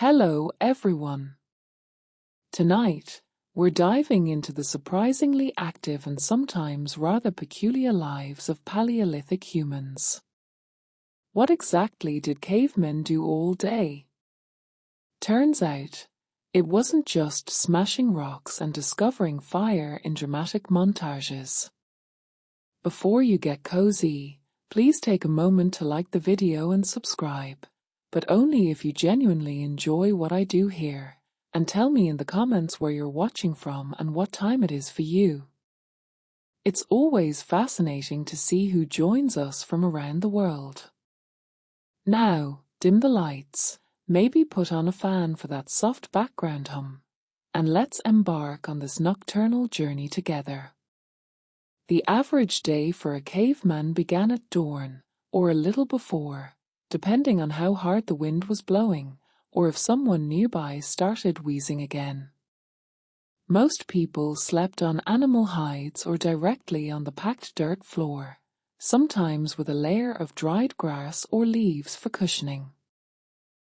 Hello, everyone. Tonight, we're diving into the surprisingly active and sometimes rather peculiar lives of Paleolithic humans. What exactly did cavemen do all day? Turns out, it wasn't just smashing rocks and discovering fire in dramatic montages. Before you get cozy, please take a moment to like the video and subscribe, but only if you genuinely enjoy what I do here, and tell me in the comments where you're watching from and what time it is for you. It's always fascinating to see who joins us from around the world. Now, dim the lights, maybe put on a fan for that soft background hum, and let's embark on this nocturnal journey together. The average day for a caveman began at dawn, or a little before, depending on how hard the wind was blowing, or if someone nearby started wheezing again. Most people slept on animal hides or directly on the packed dirt floor, sometimes with a layer of dried grass or leaves for cushioning.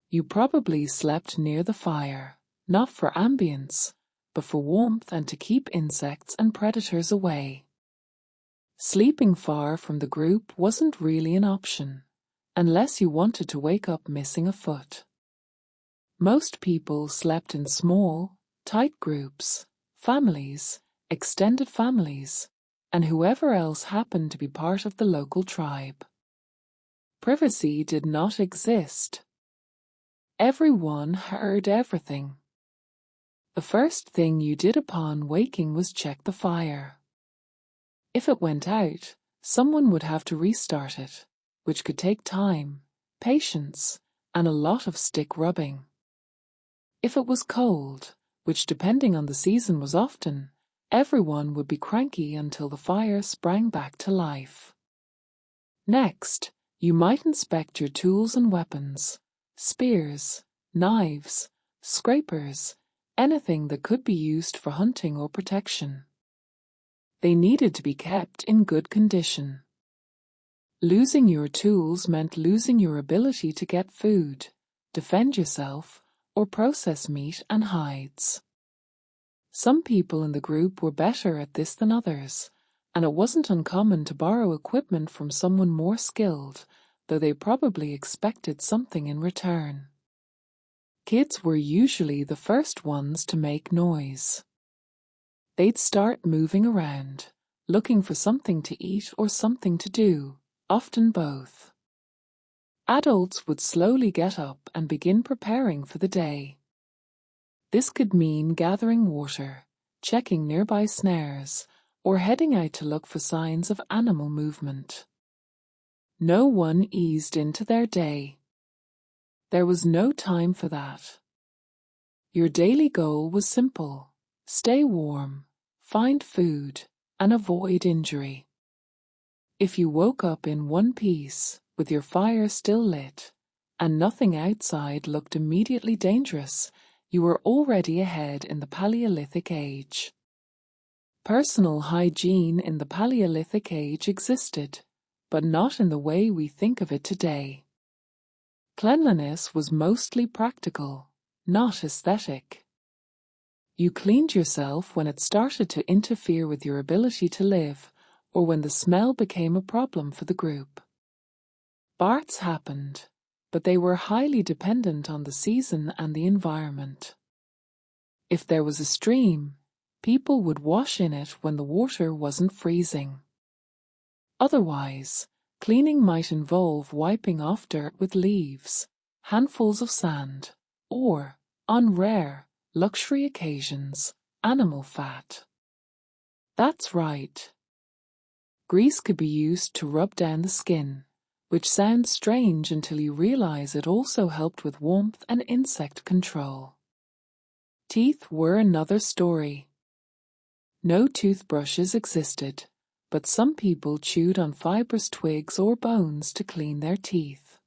You probably slept near the fire, not for ambience, but for warmth and to keep insects and predators away. Sleeping far from the group wasn't really an option, unless you wanted to wake up missing a foot. Most people slept in small, tight groups, families, extended families, and whoever else happened to be part of the local tribe. Privacy did not exist. Everyone heard everything. The first thing you did upon waking was check the fire. If it went out, someone would have to restart it, which could take time, patience, and a lot of stick rubbing. If it was cold, which depending on the season was often, everyone would be cranky until the fire sprang back to life. Next, you might inspect your tools and weapons, spears, knives, scrapers, anything that could be used for hunting or protection. They needed to be kept in good condition. Losing your tools meant losing your ability to get food, defend yourself, or process meat and hides. Some people in the group were better at this than others, and it wasn't uncommon to borrow equipment from someone more skilled, though they probably expected something in return. Kids were usually the first ones to make noise. They'd start moving around, looking for something to eat or something to do, often both. Adults would slowly get up and begin preparing for the day. This could mean gathering water, checking nearby snares, or heading out to look for signs of animal movement. No one eased into their day. There was no time for that. Your daily goal was simple: stay warm, find food, and avoid injury. If you woke up in one piece, with your fire still lit, and nothing outside looked immediately dangerous, you were already ahead in the Paleolithic age. Personal hygiene in the Paleolithic age existed, but not in the way we think of it today. Cleanliness was mostly practical, not aesthetic. You cleaned yourself when it started to interfere with your ability to live, or when the smell became a problem for the group. Baths happened, but they were highly dependent on the season and the environment. If there was a stream, people would wash in it when the water wasn't freezing. Otherwise, cleaning might involve wiping off dirt with leaves, handfuls of sand, or, on rare, luxury occasions, animal fat. That's right. Grease could be used to rub down the skin, which sounds strange until you realize it also helped with warmth and insect control. Teeth were another story. No toothbrushes existed, but some people chewed on fibrous twigs or bones to clean their teeth.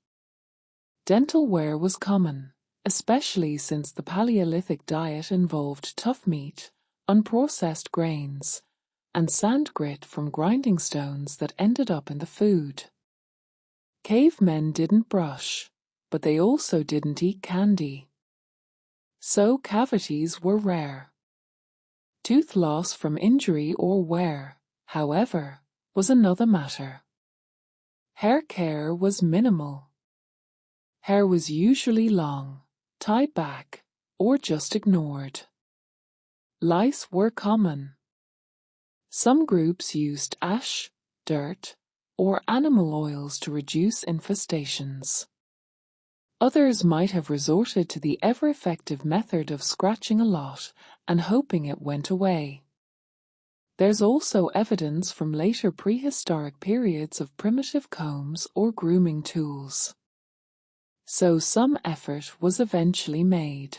Dental wear was common, especially since the Paleolithic diet involved tough meat, unprocessed grains, and sand grit from grinding stones that ended up in the food. Cavemen didn't brush, but they also didn't eat candy. so cavities were rare. Tooth loss from injury or wear, however, was another matter. Hair care was minimal. Hair was usually long, tied back, or just ignored. Lice were common. Some groups used ash, dirt, or animal oils to reduce infestations. Others might have resorted to the ever-effective method of scratching a lot and hoping it went away. There's also evidence from later prehistoric periods of primitive combs or grooming tools. So some effort was eventually made.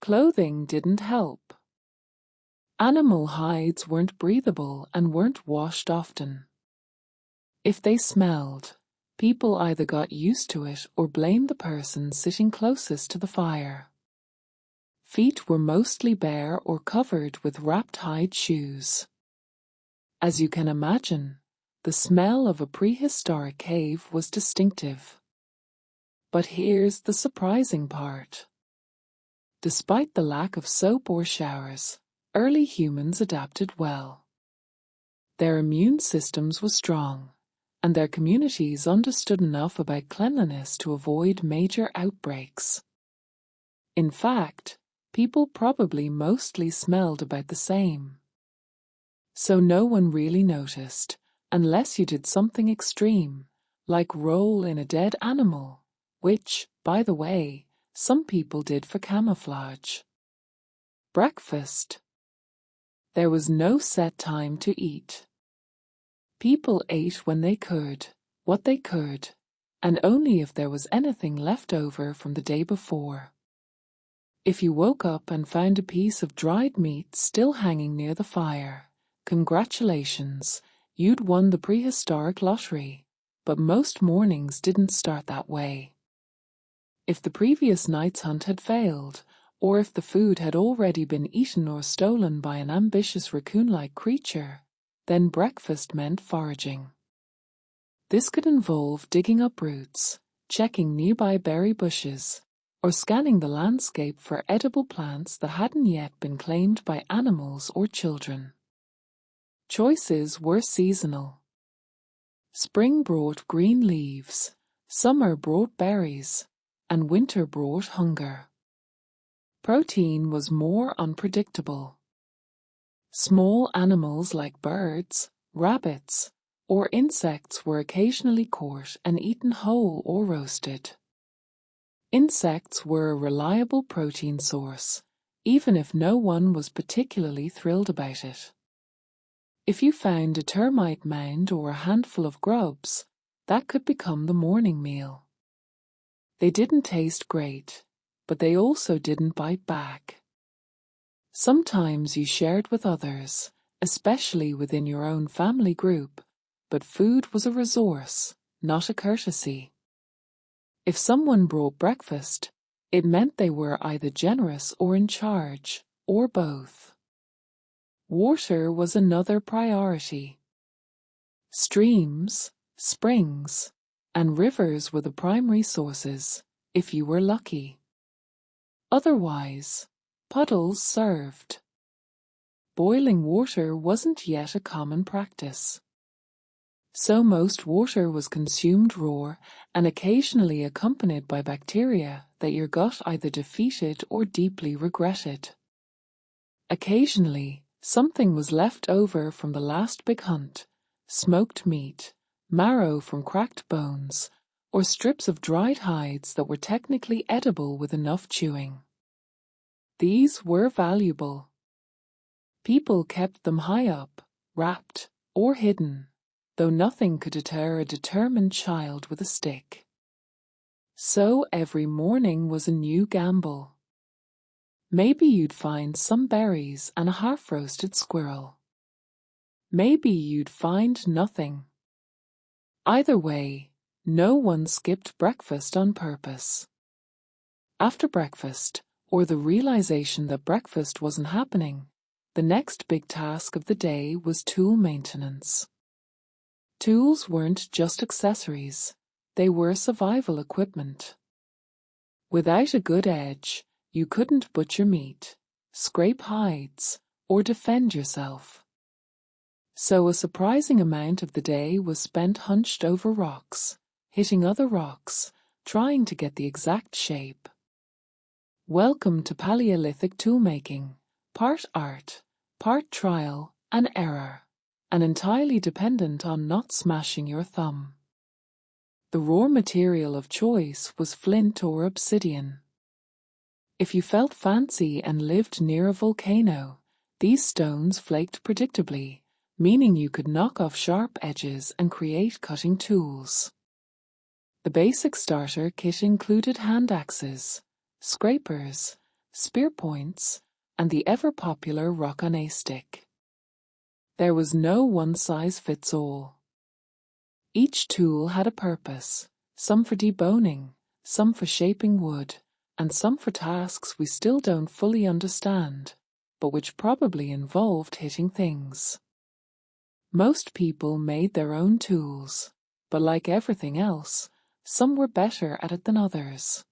Clothing didn't help. Animal hides weren't breathable and weren't washed often. If they smelled, people either got used to it or blamed the person sitting closest to the fire. Feet were mostly bare or covered with wrapped hide shoes. As you can imagine, the smell of a prehistoric cave was distinctive. But here's the surprising part. Despite the lack of soap or showers, early humans adapted well. Their immune systems were strong, and their communities understood enough about cleanliness to avoid major outbreaks. In fact, people probably mostly smelled about the same. So no one really noticed, unless you did something extreme, like roll in a dead animal, which, by the way, some people did for camouflage. Breakfast. There was no set time to eat. People ate when they could, what they could, and only if there was anything left over from the day before. If you woke up and found a piece of dried meat still hanging near the fire, congratulations, you'd won the prehistoric lottery, but most mornings didn't start that way. If the previous night's hunt had failed, or if the food had already been eaten or stolen by an ambitious raccoon-like creature, then breakfast meant foraging. This could involve digging up roots, checking nearby berry bushes, or scanning the landscape for edible plants that hadn't yet been claimed by animals or children. Choices were seasonal. Spring brought green leaves, summer brought berries, and winter brought hunger. Protein was more unpredictable. Small animals like birds, rabbits, or insects were occasionally caught and eaten whole or roasted. Insects were a reliable protein source, even if no one was particularly thrilled about it. If you found a termite mound or a handful of grubs, that could become the morning meal. They didn't taste great, but they also didn't bite back. Sometimes you shared with others, especially within your own family group, but food was a resource, not a courtesy. If someone brought breakfast, it meant they were either generous or in charge, or both. Water was another priority. Streams, springs, and rivers were the primary sources, if you were lucky. Otherwise, puddles served. Boiling water wasn't yet a common practice. So most water was consumed raw and occasionally accompanied by bacteria that your gut either defeated or deeply regretted. Occasionally, something was left over from the last big hunt, smoked meat, marrow from cracked bones, or strips of dried hides that were technically edible with enough chewing. These were valuable. People kept them high up, wrapped, or hidden, though nothing could deter a determined child with a stick. So every morning was a new gamble. Maybe you'd find some berries and a half-roasted squirrel. Maybe you'd find nothing. Either way, no one skipped breakfast on purpose. After breakfast, or the realization that breakfast wasn't happening, the next big task of the day was tool maintenance. Tools weren't just accessories, they were survival equipment. Without a good edge, You couldn't butcher meat, scrape hides, or defend yourself. So a surprising amount of the day was spent hunched over rocks, hitting other rocks, trying to get the exact shape. Welcome to Paleolithic toolmaking, part art, part trial and error, and entirely dependent on not smashing your thumb. The raw material of choice was flint or obsidian. If you felt fancy and lived near a volcano, these stones flaked predictably, meaning you could knock off sharp edges and create cutting tools. The basic starter kit included hand axes, scrapers, spear points, and the ever-popular rock-on-a stick. There was no one-size-fits-all. Each tool had a purpose, some for deboning, some for shaping wood, and some for tasks we still don't fully understand, but which probably involved hitting things. Most people made their own tools, but like everything else, some were better at it than others.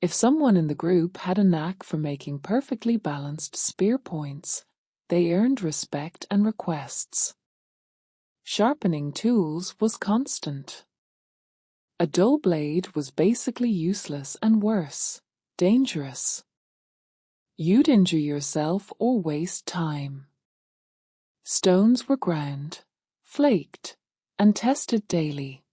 If someone in the group had a knack for making perfectly balanced spear points, they earned respect and requests. Sharpening tools was constant. A dull blade was basically useless and worse, dangerous. You'd injure yourself or waste time. Stones were ground, flaked, and tested daily.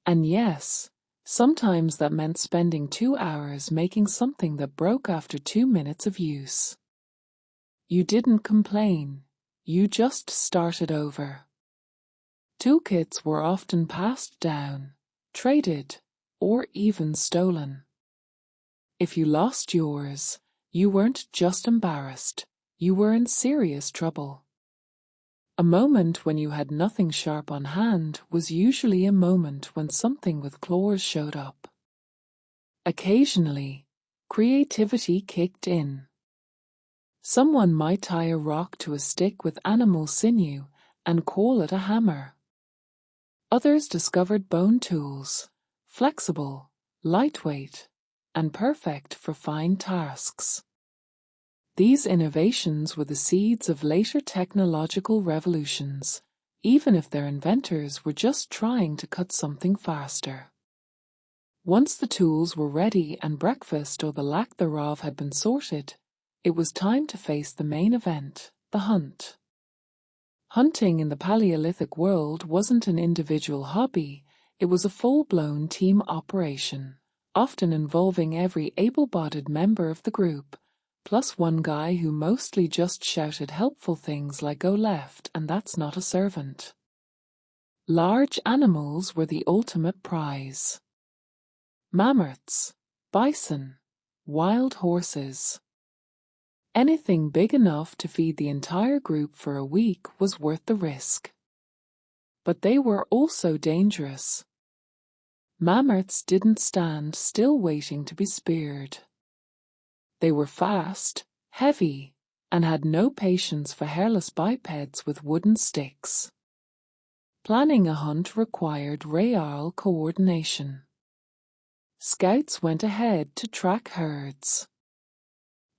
And yes, sometimes that meant spending 2 hours making something that broke after 2 minutes of use. You didn't complain, you just started over. Toolkits were often passed down, traded, or even stolen. If you lost yours, you weren't just embarrassed, you were in serious trouble. A moment when you had nothing sharp on hand was usually a moment when something with claws showed up. Occasionally, creativity kicked in. Someone might tie a rock to a stick with animal sinew and call it a hammer. Others discovered bone tools, flexible, lightweight, and perfect for fine tasks. These innovations were the seeds of later technological revolutions, even if their inventors were just trying to cut something faster. Once the tools were ready and breakfast or the lack thereof had been sorted, it was time to face the main event, the hunt. Hunting in the Paleolithic world wasn't an individual hobby, it was a full-blown team operation, often involving every able-bodied member of the group, plus one guy who mostly just shouted helpful things like "go left" and "that's not a servant." Large animals were the ultimate prize. Mammoths, bison, wild horses. Anything big enough to feed the entire group for a week was worth the risk. But they were also dangerous. Mammoths didn't stand still waiting to be speared. They were fast, heavy, and had no patience for hairless bipeds with wooden sticks. Planning a hunt required real coordination. Scouts went ahead to track herds.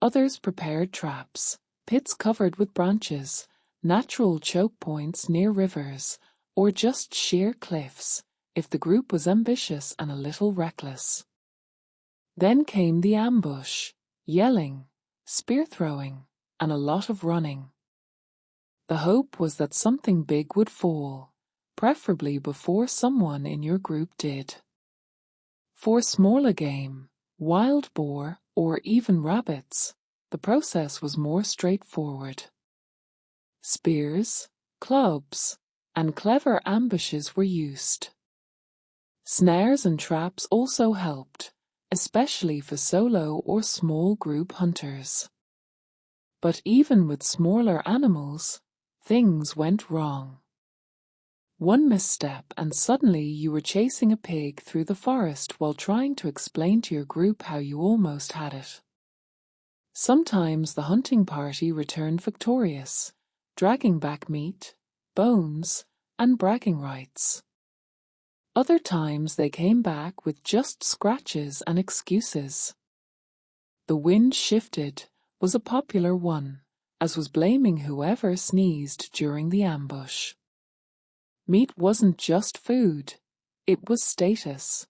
Others prepared traps, pits covered with branches, natural choke points near rivers, or just sheer cliffs, if the group was ambitious and a little reckless. Then came the ambush, yelling, spear throwing, and a lot of running. The hope was that something big would fall, preferably before someone in your group did. For smaller game, wild boar, or even rabbits, the process was more straightforward. Spears, clubs, and clever ambushes were used. Snares and traps also helped, especially for solo or small group hunters. But even with smaller animals, things went wrong. One misstep and suddenly you were chasing a pig through the forest while trying to explain to your group how you almost had it. Sometimes the hunting party returned victorious, dragging back meat, bones, and bragging rights. Other times they came back with just scratches and excuses. The wind shifted was a popular one, as was blaming whoever sneezed during the ambush. Meat wasn't just food, it was status.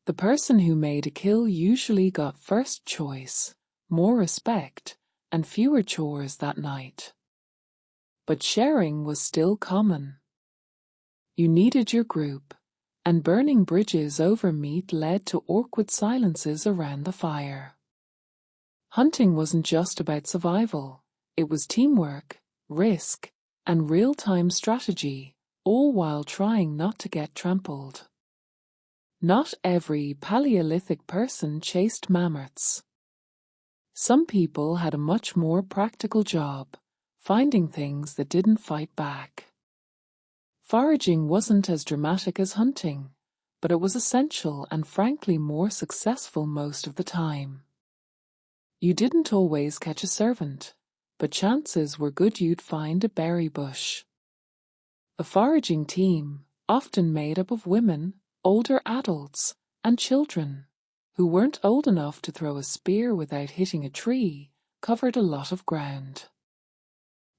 The person who made a kill usually got first choice, more respect, and fewer chores that night. But sharing was still common. You needed your group, and burning bridges over meat led to awkward silences around the fire. Hunting wasn't just about survival, it was teamwork, risk, and real-time strategy, all while trying not to get trampled. Not every Paleolithic person chased mammoths. Some people had a much more practical job, finding things that didn't fight back. Foraging wasn't as dramatic as hunting, but it was essential and frankly more successful most of the time. You didn't always catch a servant, but chances were good you'd find a berry bush. A foraging team, often made up of women, older adults, and children, who weren't old enough to throw a spear without hitting a tree, covered a lot of ground.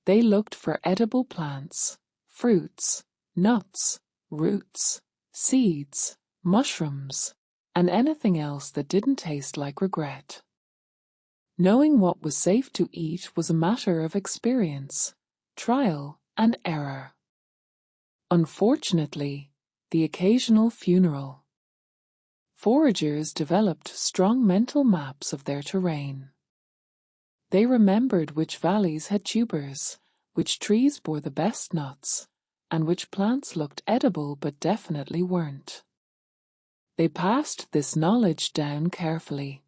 They looked for edible plants, fruits, nuts, roots, seeds, mushrooms, and anything else that didn't taste like regret. Knowing what was safe to eat was a matter of experience, trial, and error. Unfortunately, the occasional funeral. Foragers developed strong mental maps of their terrain. They remembered which valleys had tubers, which trees bore the best nuts, and which plants looked edible but definitely weren't. They passed this knowledge down carefully.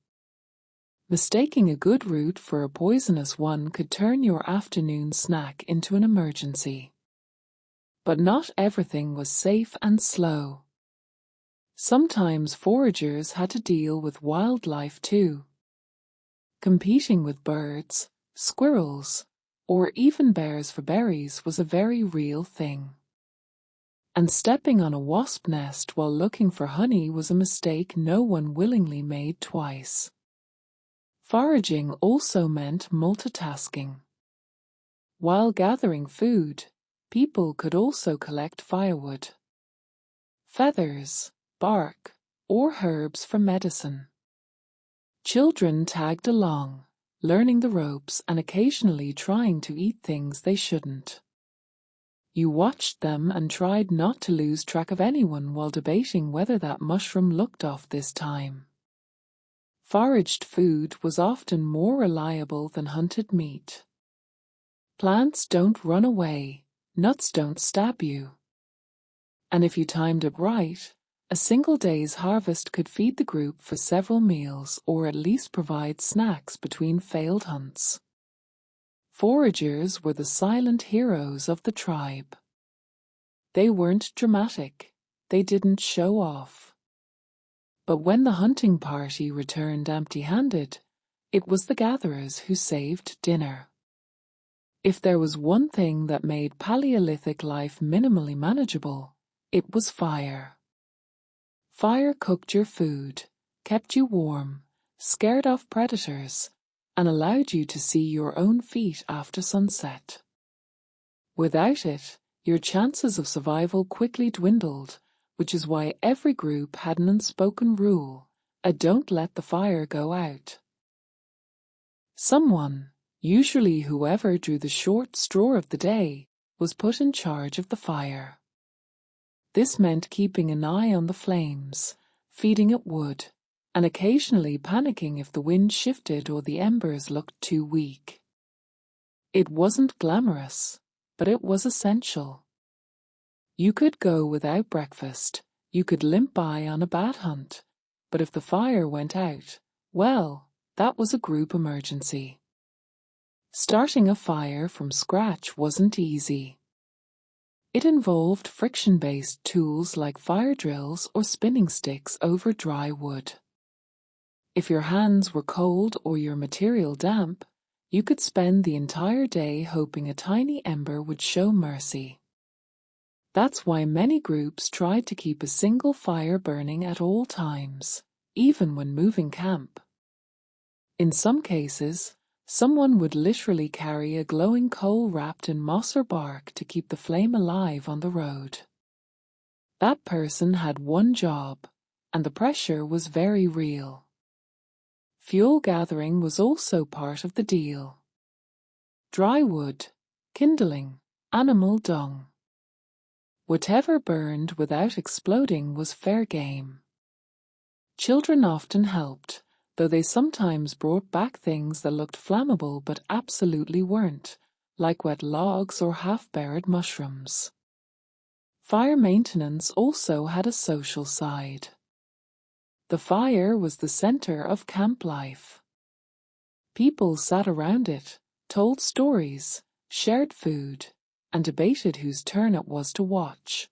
Mistaking a good route for a poisonous one could turn your afternoon snack into an emergency. But not everything was safe and slow. Sometimes foragers had to deal with wildlife too. Competing with birds, squirrels, or even bears for berries was a very real thing. And stepping on a wasp nest while looking for honey was a mistake no one willingly made twice. Foraging also meant multitasking. While gathering food, people could also collect firewood, feathers, bark, or herbs for medicine. Children tagged along, learning the ropes and occasionally trying to eat things they shouldn't. You watched them and tried not to lose track of anyone while debating whether that mushroom looked off this time. Foraged food was often more reliable than hunted meat. Plants don't run away, nuts don't stab you. And if you timed it right, a single day's harvest could feed the group for several meals or at least provide snacks between failed hunts. Foragers were the silent heroes of the tribe. They weren't dramatic, they didn't show off. But when the hunting party returned empty-handed, it was the gatherers who saved dinner. If there was one thing that made Paleolithic life minimally manageable, it was fire. Fire cooked your food, kept you warm, scared off predators, and allowed you to see your own feet after sunset. Without it, your chances of survival quickly dwindled, which is why every group had an unspoken rule: don't let the fire go out. Someone, usually whoever drew the short straw of the day, was put in charge of the fire. This meant keeping an eye on the flames, feeding it wood, and occasionally panicking if the wind shifted or the embers looked too weak. It wasn't glamorous, but it was essential. You could go without breakfast, you could limp by on a bad hunt, but if the fire went out, well, that was a group emergency. Starting a fire from scratch wasn't easy. It involved friction-based tools like fire drills or spinning sticks over dry wood. If your hands were cold or your material damp, you could spend the entire day hoping a tiny ember would show mercy. That's why many groups tried to keep a single fire burning at all times, even when moving camp. In some cases, someone would literally carry a glowing coal wrapped in moss or bark to keep the flame alive on the road. That person had one job, and the pressure was very real. Fuel gathering was also part of the deal. Dry wood, kindling, animal dung. Whatever burned without exploding was fair game. Children often helped, though they sometimes brought back things that looked flammable but absolutely weren't, like wet logs or half-buried mushrooms. Fire maintenance also had a social side. The fire was the center of camp life. People sat around it, told stories, shared food, and debated whose turn it was to watch.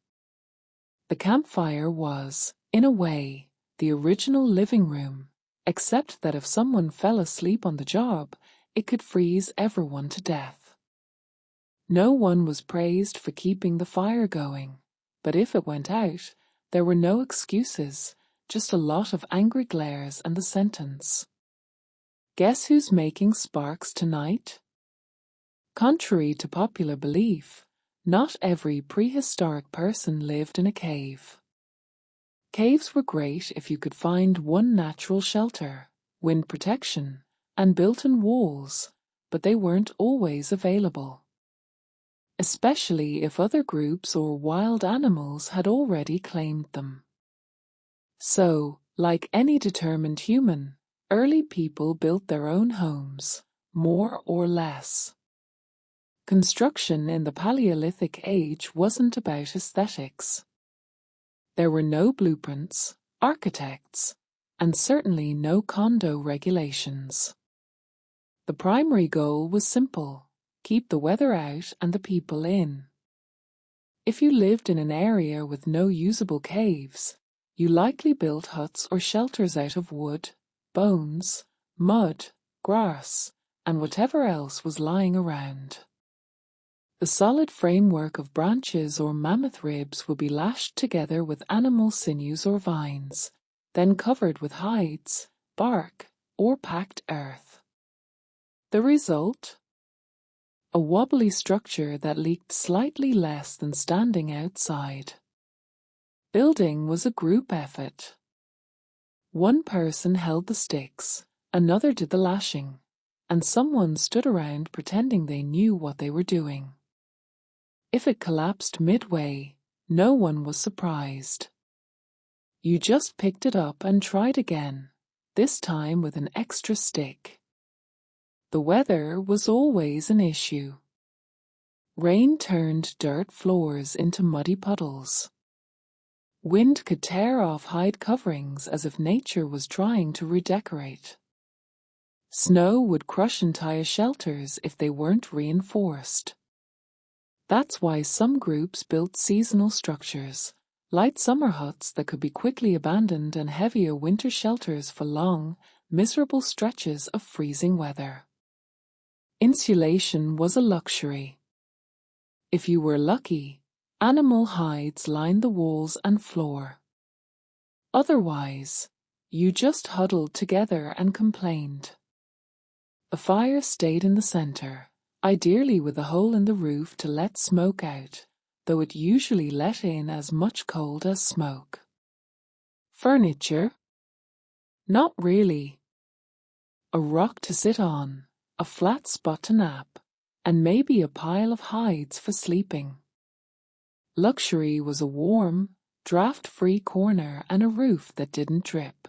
The campfire was, in a way, the original living room, except that if someone fell asleep on the job, it could freeze everyone to death. No one was praised for keeping the fire going, but if it went out, there were no excuses, just a lot of angry glares and the sentence, "Guess who's making sparks tonight?" Contrary to popular belief, not every prehistoric person lived in a cave. Caves were great if you could find one natural shelter, wind protection, and built-in walls, but they weren't always available. Especially if other groups or wild animals had already claimed them. So, like any determined human, early people built their own homes, more or less. Construction in the Paleolithic age wasn't about aesthetics. There were no blueprints, architects, and certainly no condo regulations. The primary goal was simple: keep the weather out and the people in. If you lived in an area with no usable caves, you likely built huts or shelters out of wood, bones, mud, grass, and whatever else was lying around. The solid framework of branches or mammoth ribs would be lashed together with animal sinews or vines, then covered with hides, bark, or packed earth. The result? A wobbly structure that leaked slightly less than standing outside. Building was a group effort. One person held the sticks, another did the lashing, and someone stood around pretending they knew what they were doing. If it collapsed midway, no one was surprised. You just picked it up and tried again, this time with an extra stick. The weather was always an issue. Rain turned dirt floors into muddy puddles. Wind could tear off hide coverings as if nature was trying to redecorate. Snow would crush entire shelters if they weren't reinforced. That's why some groups built seasonal structures, light summer huts that could be quickly abandoned and heavier winter shelters for long, miserable stretches of freezing weather. Insulation was a luxury. If you were lucky, animal hides lined the walls and floor. Otherwise, you just huddled together and complained. A fire stayed in the center, ideally with a hole in the roof to let smoke out, though it usually let in as much cold as smoke. Furniture? Not really. A rock to sit on, a flat spot to nap, and maybe a pile of hides for sleeping. Luxury was a warm, draft-free corner and a roof that didn't drip.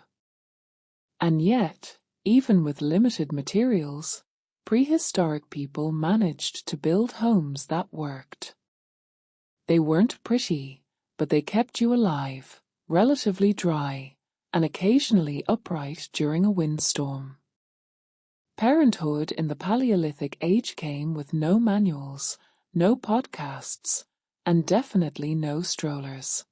And yet, even with limited materials, prehistoric people managed to build homes that worked. They weren't pretty, but they kept you alive, relatively dry, and occasionally upright during a windstorm. Parenthood in the Paleolithic age came with no manuals, no podcasts, and definitely no strollers.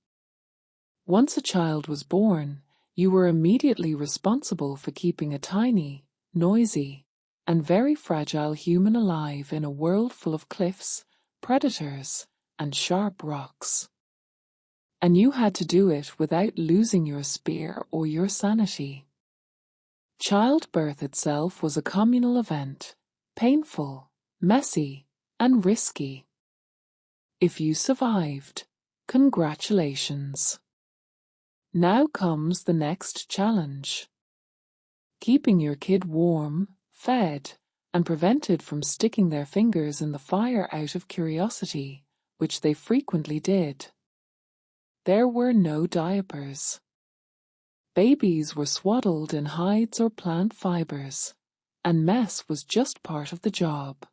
Once a child was born, you were immediately responsible for keeping a tiny, noisy, and very fragile human alive in a world full of cliffs, predators, and sharp rocks. And you had to do it without losing your spear or your sanity. Childbirth itself was a communal event, painful, messy, and risky. If you survived, congratulations. Now comes the next challenge. Keeping your kid warm, fed, and prevented from sticking their fingers in the fire out of curiosity, which they frequently did. There were no diapers. Babies were swaddled in hides or plant fibers, and mess was just part of the job.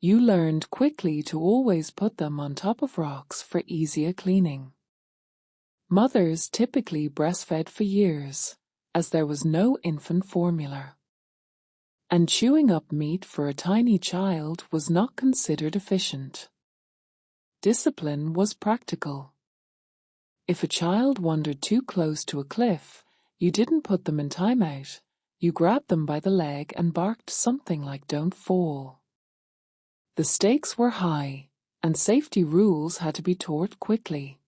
You learned quickly to always put them on top of rocks for easier cleaning. Mothers typically breastfed for years, as there was no infant formula. And chewing up meat for a tiny child was not considered efficient. Discipline was practical. If a child wandered too close to a cliff, you didn't put them in timeout. You grabbed them by the leg and barked something like "Don't fall." The stakes were high, and safety rules had to be taught quickly.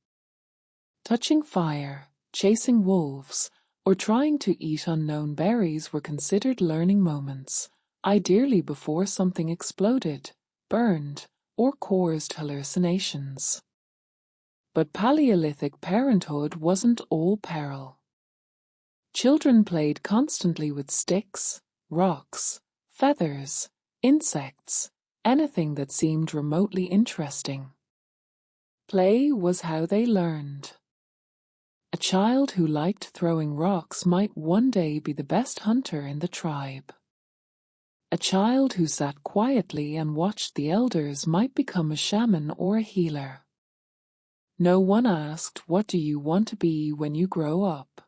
Touching fire, chasing wolves, or trying to eat unknown berries were considered learning moments, ideally before something exploded, burned, or caused hallucinations. But Paleolithic parenthood wasn't all peril. Children played constantly with sticks, rocks, feathers, insects, anything that seemed remotely interesting. Play was how they learned. A child who liked throwing rocks might one day be the best hunter in the tribe. A child who sat quietly and watched the elders might become a shaman or a healer. No one asked, "What do you want to be when you grow up?"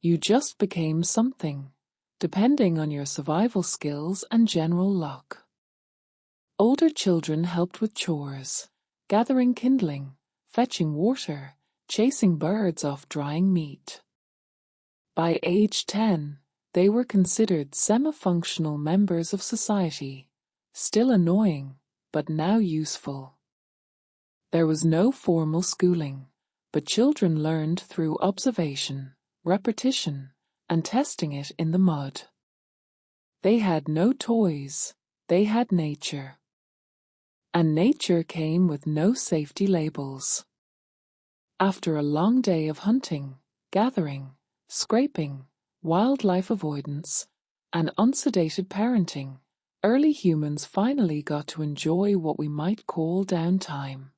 You just became something, depending on your survival skills and general luck. Older children helped with chores, gathering kindling, fetching water, chasing birds off drying meat. By age 10, they were considered semi-functional members of society, still annoying, but now useful. There was no formal schooling, but children learned through observation, repetition, and testing it in the mud. They had no toys, they had nature. And nature came with no safety labels. After a long day of hunting, gathering, scraping, wildlife avoidance, and unsedated parenting, early humans finally got to enjoy what we might call downtime.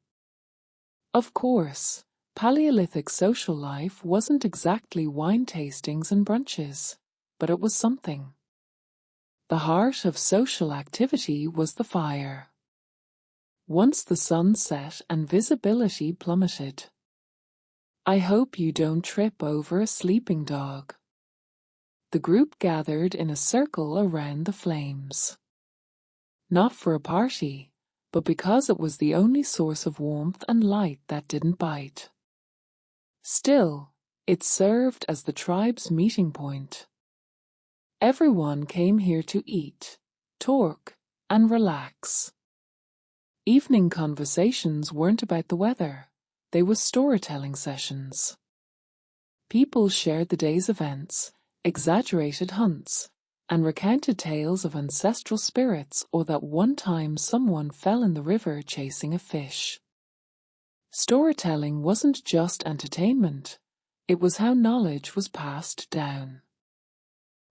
Of course, Paleolithic social life wasn't exactly wine tastings and brunches, but it was something. The heart of social activity was the fire. Once the sun set and visibility plummeted. I hope you don't trip over a sleeping dog. The group gathered in a circle around the flames. Not for a party, but because it was the only source of warmth and light that didn't bite. Still, it served as the tribe's meeting point. Everyone came here to eat, talk, and relax. Evening conversations weren't about the weather, they were storytelling sessions. People shared the day's events, exaggerated hunts, and recounted tales of ancestral spirits or that one time someone fell in the river chasing a fish. Storytelling wasn't just entertainment, it was how knowledge was passed down.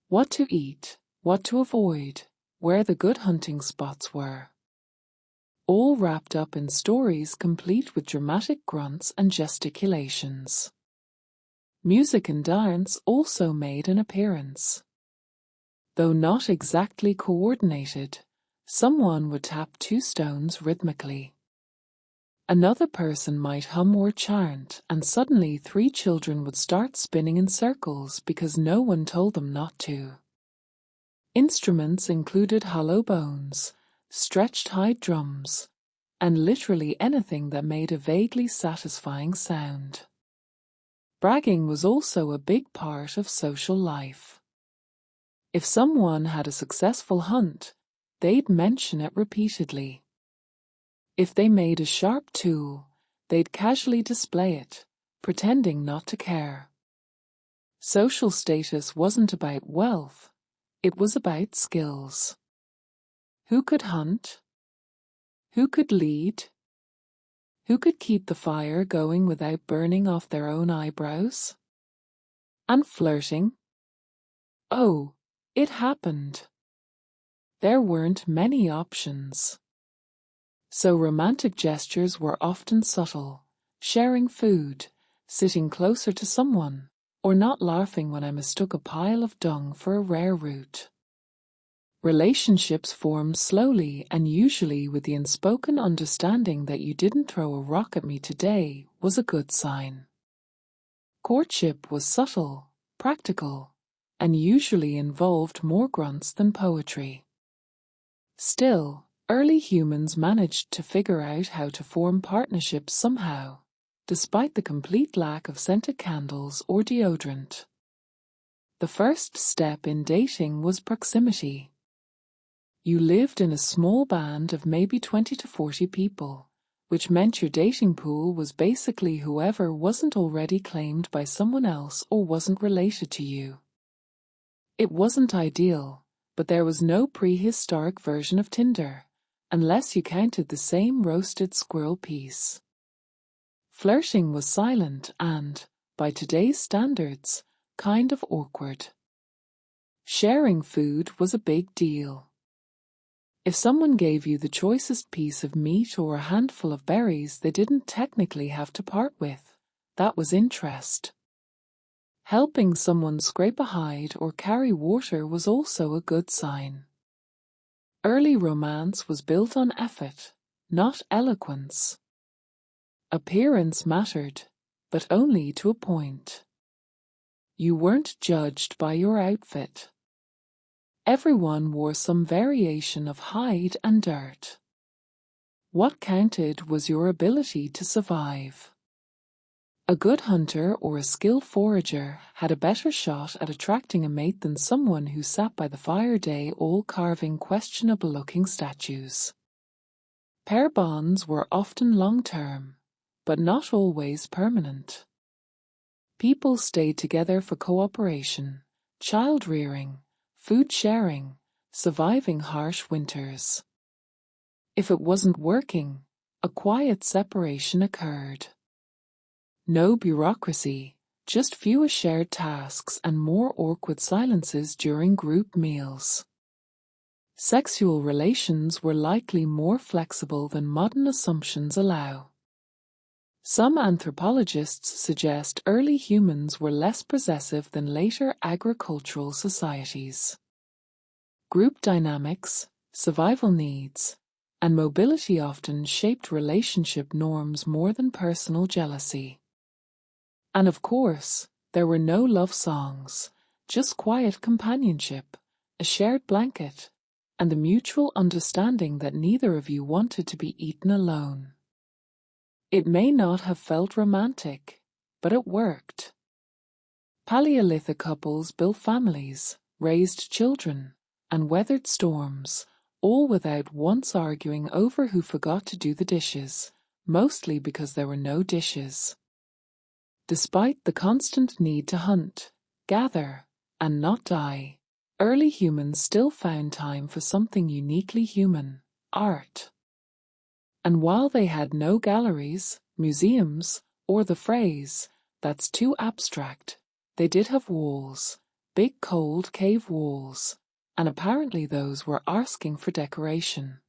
What to eat, what to avoid, where the good hunting spots were. All wrapped up in stories complete with dramatic grunts and gesticulations. Music and dance also made an appearance. Though not exactly coordinated, someone would tap two stones rhythmically. Another person might hum or chant, and suddenly 3 children would start spinning in circles because no one told them not to. Instruments included hollow bones, stretched hide drums, and literally anything that made a vaguely satisfying sound. Bragging was also a big part of social life. If someone had a successful hunt, they'd mention it repeatedly. If they made a sharp tool, they'd casually display it, pretending not to care. Social status wasn't about wealth, it was about skills. Who could hunt? Who could lead? Who could keep the fire going without burning off their own eyebrows? And flirting? Oh, it happened. There weren't many options. So romantic gestures were often subtle, sharing food, sitting closer to someone, or not laughing when I mistook a pile of dung for a rare root. Relationships formed slowly and usually with the unspoken understanding that you didn't throw a rock at me today was a good sign. Courtship was subtle, practical, and usually involved more grunts than poetry. Still, early humans managed to figure out how to form partnerships somehow, despite the complete lack of scented candles or deodorant. The first step in dating was proximity. You lived in a small band of maybe 20 to 40 people, which meant your dating pool was basically whoever wasn't already claimed by someone else or wasn't related to you. It wasn't ideal, but there was no prehistoric version of Tinder, unless you counted the same roasted squirrel piece. Flirting was silent and, by today's standards, kind of awkward. Sharing food was a big deal. If someone gave you the choicest piece of meat or a handful of berries they didn't technically have to part with, that was interest. Helping someone scrape a hide or carry water was also a good sign. Early romance was built on effort, not eloquence. Appearance mattered, but only to a point. You weren't judged by your outfit. Everyone wore some variation of hide and dirt. What counted was your ability to survive. A good hunter or a skilled forager had a better shot at attracting a mate than someone who sat by the fire day all carving questionable-looking statues. Pair bonds were often long-term, but not always permanent. People stayed together for cooperation, child-rearing, food sharing, surviving harsh winters. If it wasn't working, a quiet separation occurred. No bureaucracy, just fewer shared tasks and more awkward silences during group meals. Sexual relations were likely more flexible than modern assumptions allow. Some anthropologists suggest early humans were less possessive than later agricultural societies. Group dynamics, survival needs, and mobility often shaped relationship norms more than personal jealousy. And of course, there were no love songs, just quiet companionship, a shared blanket, and the mutual understanding that neither of you wanted to be eaten alone. It may not have felt romantic, but it worked. Paleolithic couples built families, raised children, and weathered storms, all without once arguing over who forgot to do the dishes, mostly because there were no dishes. Despite the constant need to hunt, gather, and not die, early humans still found time for something uniquely human, art. And while they had no galleries, museums, or the phrase, "that's too abstract," they did have walls, big cold cave walls, and apparently those were asking for decoration.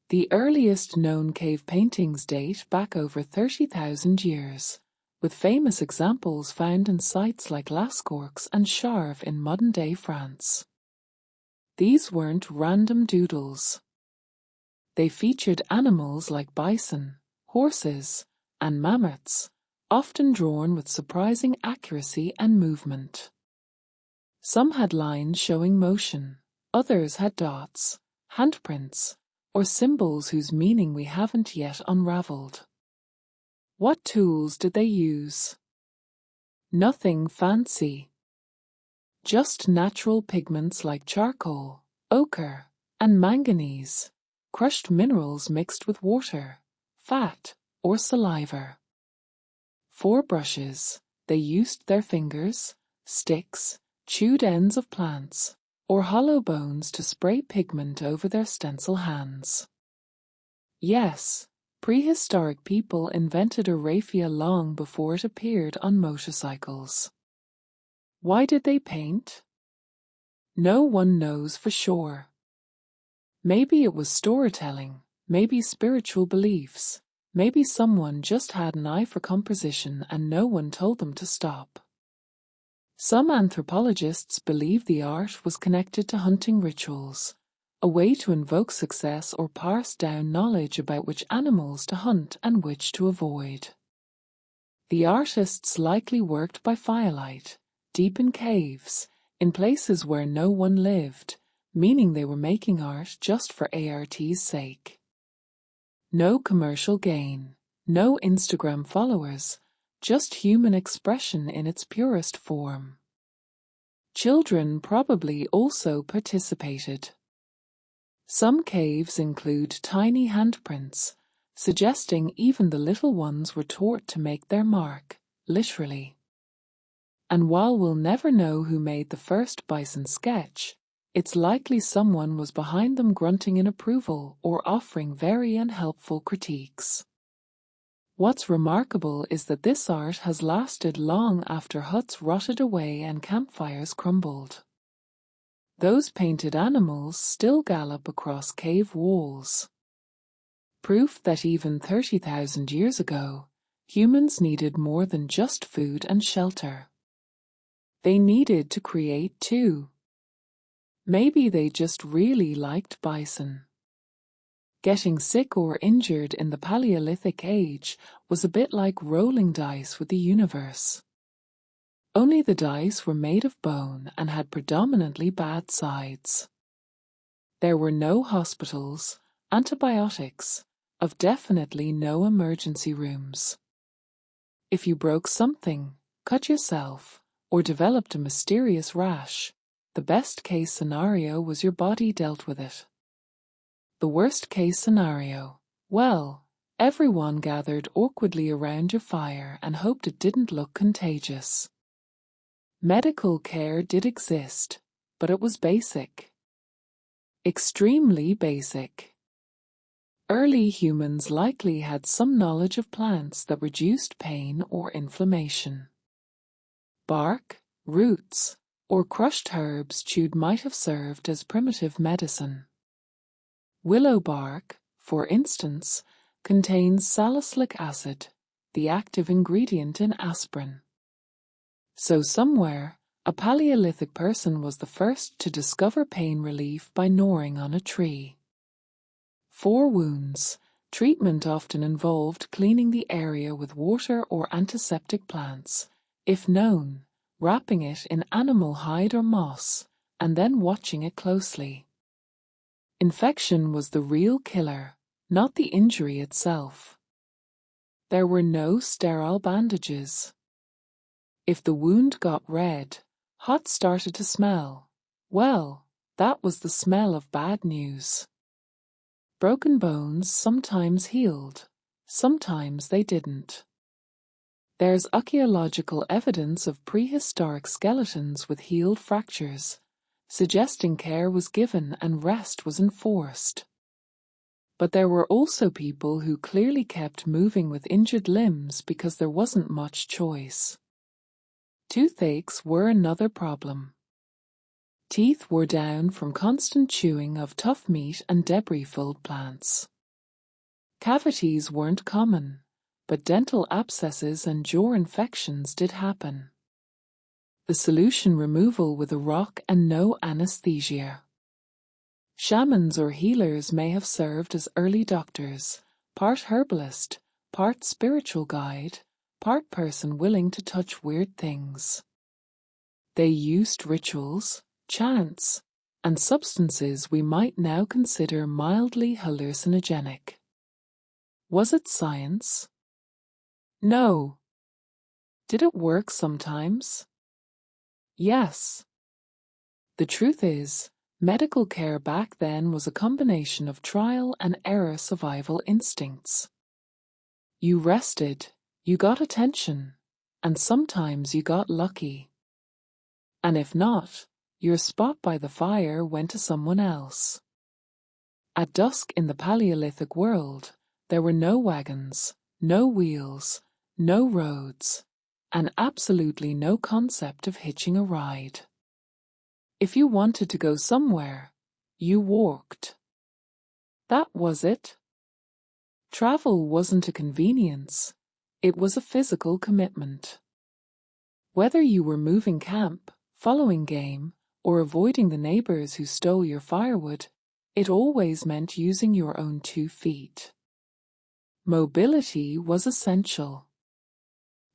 The earliest known cave paintings date back over 30,000 years, with famous examples found in sites like Lascaux and Charves in modern-day France. These weren't random doodles. They featured animals like bison, horses, and mammoths, often drawn with surprising accuracy and movement. Some had lines showing motion, others had dots, handprints, or symbols whose meaning we haven't yet unraveled. What tools did they use? Nothing fancy. Just natural pigments like charcoal, ochre, and manganese, crushed minerals mixed with water, fat, or saliva. For brushes, they used their fingers, sticks, chewed ends of plants, or hollow bones to spray pigment over their stencil hands. Yes, prehistoric people invented a raffia long before it appeared on motorcycles. Why did they paint? No one knows for sure. Maybe it was storytelling, maybe spiritual beliefs, maybe someone just had an eye for composition and no one told them to stop. Some anthropologists believe the art was connected to hunting rituals, a way to invoke success or pass down knowledge about which animals to hunt and which to avoid. The artists likely worked by firelight, deep in caves, in places where no one lived, meaning they were making art just for art's sake. No commercial gain, no Instagram followers, just human expression in its purest form. Children probably also participated. Some caves include tiny handprints, suggesting even the little ones were taught to make their mark, literally. And while we'll never know who made the first bison sketch, it's likely someone was behind them grunting in approval or offering very unhelpful critiques. What's remarkable is that this art has lasted long after huts rotted away and campfires crumbled. Those painted animals still gallop across cave walls. Proof that even 30,000 years ago, humans needed more than just food and shelter. They needed to create too. Maybe they just really liked bison. Getting sick or injured in the Paleolithic age was a bit like rolling dice with the universe. Only the dice were made of bone and had predominantly bad sides. There were no hospitals, antibiotics, of definitely no emergency rooms. If you broke something, cut yourself, or developed a mysterious rash, the best-case scenario was your body dealt with it. The worst-case scenario, well, everyone gathered awkwardly around your fire and hoped it didn't look contagious. Medical care did exist, but it was basic. Extremely basic. Early humans likely had some knowledge of plants that reduced pain or inflammation. Bark, roots, or crushed herbs chewed might have served as primitive medicine. Willow bark, for instance, contains salicylic acid, the active ingredient in aspirin. So somewhere, a Paleolithic person was the first to discover pain relief by gnawing on a tree. For wounds, treatment often involved cleaning the area with water or antiseptic plants, if known, wrapping it in animal hide or moss, and then watching it closely. Infection was the real killer, not the injury itself. There were no sterile bandages. If the wound got red, hot started to smell, well, that was the smell of bad news. Broken bones sometimes healed, sometimes they didn't. There's archaeological evidence of prehistoric skeletons with healed fractures, suggesting care was given and rest was enforced. But there were also people who clearly kept moving with injured limbs because there wasn't much choice. Toothaches were another problem. Teeth wore down from constant chewing of tough meat and debris-filled plants. Cavities weren't common, but dental abscesses and jaw infections did happen. The solution: removal with a rock and no anesthesia. Shamans or healers may have served as early doctors, part herbalist, part spiritual guide, part person willing to touch weird things. They used rituals, chants, and substances we might now consider mildly hallucinogenic. Was it science? No. Did it work sometimes? Yes. The truth is, medical care back then was a combination of trial and error survival instincts. You rested, you got attention, and sometimes you got lucky. And if not, your spot by the fire went to someone else. At dusk in the Paleolithic world, there were no wagons, no wheels, no roads, and absolutely no concept of hitching a ride. If you wanted to go somewhere, you walked. That was it. Travel wasn't a convenience, it was a physical commitment. Whether you were moving camp, following game, or avoiding the neighbors who stole your firewood, it always meant using your own 2 feet. Mobility was essential.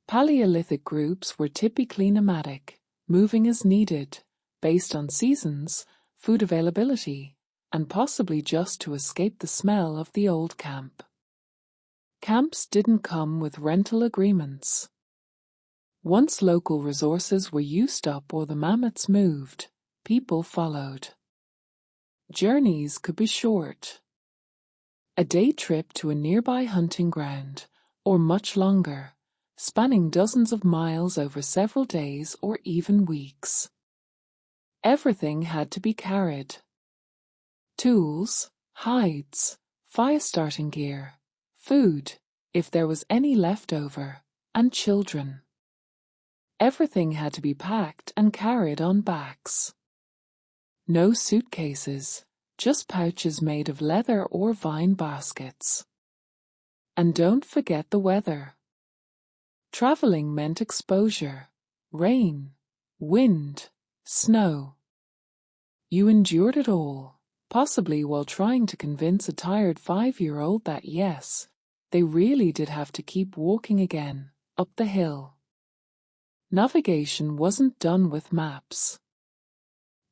Paleolithic groups were typically nomadic, moving as needed, based on seasons, food availability, and possibly just to escape the smell of the old camp. Camps didn't come with rental agreements. Once local resources were used up or the mammoths moved, people followed. Journeys could be short. A day trip to a nearby hunting ground, or much longer, spanning dozens of miles over several days or even weeks. Everything had to be carried. Tools, hides, fire-starting gear, food, if there was any left over, and children. Everything had to be packed and carried on backs. No suitcases, just pouches made of leather or vine baskets. And don't forget the weather. Traveling meant exposure, rain, wind, snow. You endured it all, possibly while trying to convince a tired 5-year-old that yes, they really did have to keep walking again, up the hill. Navigation wasn't done with maps.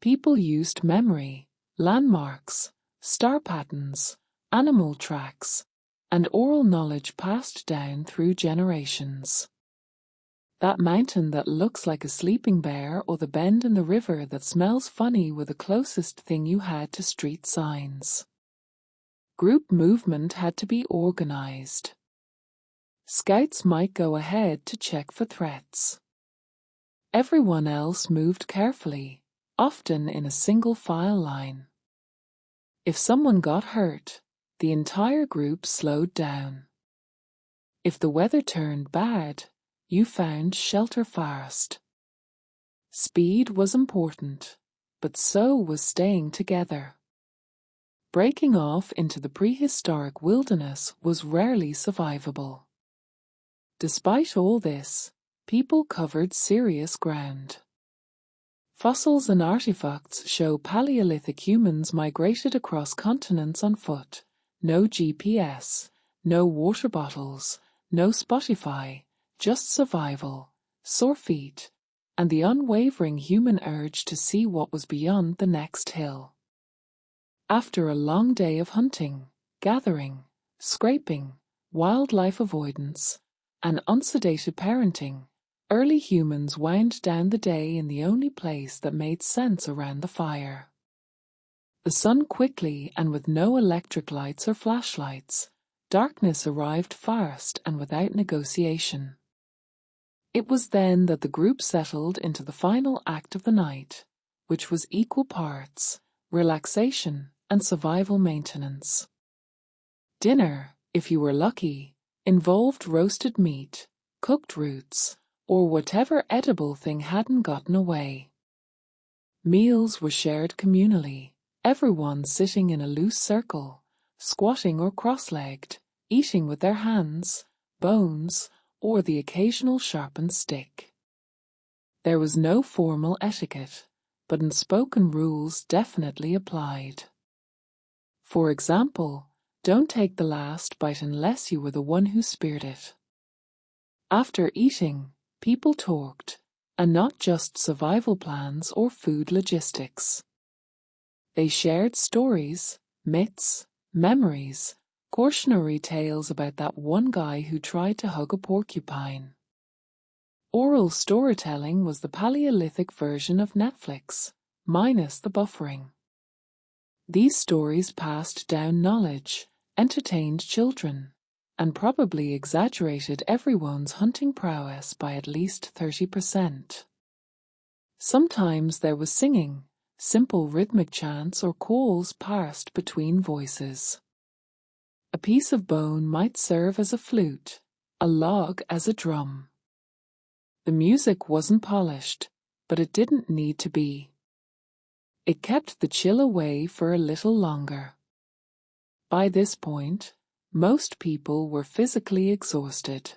People used memory, landmarks, star patterns, animal tracks, and oral knowledge passed down through generations. That mountain that looks like a sleeping bear or the bend in the river that smells funny were the closest thing you had to street signs. Group movement had to be organized. Scouts might go ahead to check for threats. Everyone else moved carefully, often in a single file line. If someone got hurt, the entire group slowed down. If the weather turned bad, you found shelter fast. Speed was important, but so was staying together. Breaking off into the prehistoric wilderness was rarely survivable. Despite all this, people covered serious ground. Fossils and artifacts show Paleolithic humans migrated across continents on foot. No GPS, no water bottles, no Spotify, just survival, sore feet, and the unwavering human urge to see what was beyond the next hill. After a long day of hunting, gathering, scraping, wildlife avoidance, and unsedated parenting, early humans wound down the day in the only place that made sense around the fire. The sun quickly, and with no electric lights or flashlights, darkness arrived fast and without negotiation. It was then that the group settled into the final act of the night, which was equal parts relaxation and survival maintenance. Dinner, if you were lucky, involved roasted meat, cooked roots, or whatever edible thing hadn't gotten away. Meals were shared communally, everyone sitting in a loose circle, squatting or cross-legged, eating with their hands, bones, or the occasional sharpened stick. There was no formal etiquette, but unspoken rules definitely applied. For example, don't take the last bite unless you were the one who speared it. After eating, people talked, and not just survival plans or food logistics. They shared stories, myths, memories, cautionary tales about that one guy who tried to hug a porcupine. Oral storytelling was the Paleolithic version of Netflix, minus the buffering. These stories passed down knowledge, entertained children, and probably exaggerated everyone's hunting prowess by at least 30%. Sometimes there was singing, simple rhythmic chants or calls passed between voices. A piece of bone might serve as a flute, a log as a drum. The music wasn't polished, but it didn't need to be. It kept the chill away for a little longer. By this point, most people were physically exhausted.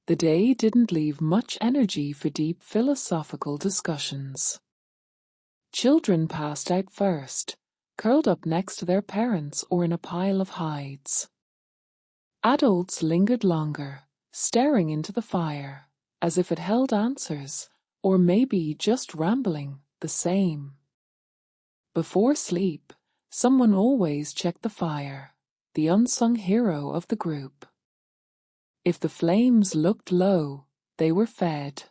The day didn't leave much energy for deep philosophical discussions. Children passed out first, curled up next to their parents or in a pile of hides. Adults lingered longer, staring into the fire, as if it held answers, or maybe just rambling, the same. Before sleep, someone always checked the fire, the unsung hero of the group. If the flames looked low, they were fed.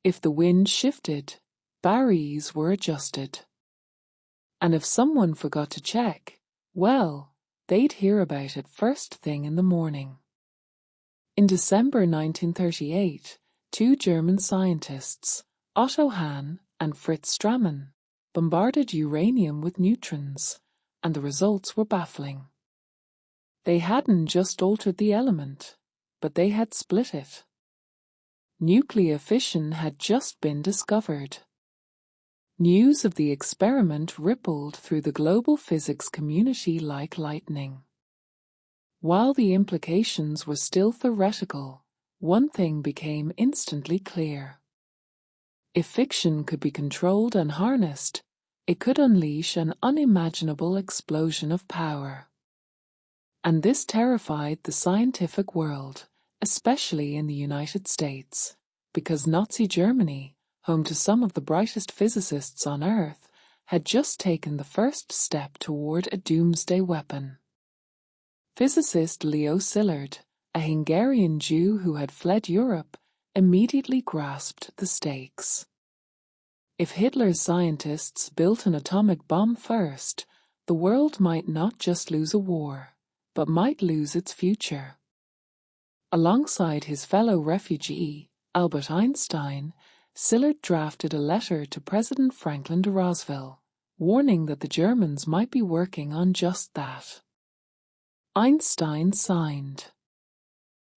If the wind shifted, barriers were adjusted. And if someone forgot to check, well, they'd hear about it first thing in the morning. In December 1938, two German scientists, Otto Hahn and Fritz Stramann, bombarded uranium with neutrons, and the results were baffling. They hadn't just altered the element, but they had split it. Nuclear fission had just been discovered. News of the experiment rippled through the global physics community like lightning. While the implications were still theoretical, one thing became instantly clear. If fiction could be controlled and harnessed, it could unleash an unimaginable explosion of power. And this terrified the scientific world, especially in the United States, because Nazi Germany, home to some of the brightest physicists on Earth, had just taken the first step toward a doomsday weapon. Physicist Leo Szilard, a Hungarian Jew who had fled Europe, immediately grasped the stakes. If Hitler's scientists built an atomic bomb first, the world might not just lose a war, but might lose its future. Alongside his fellow refugee, Albert Einstein, Szilard drafted a letter to President Franklin D. Roosevelt, warning that the Germans might be working on just that. Einstein signed.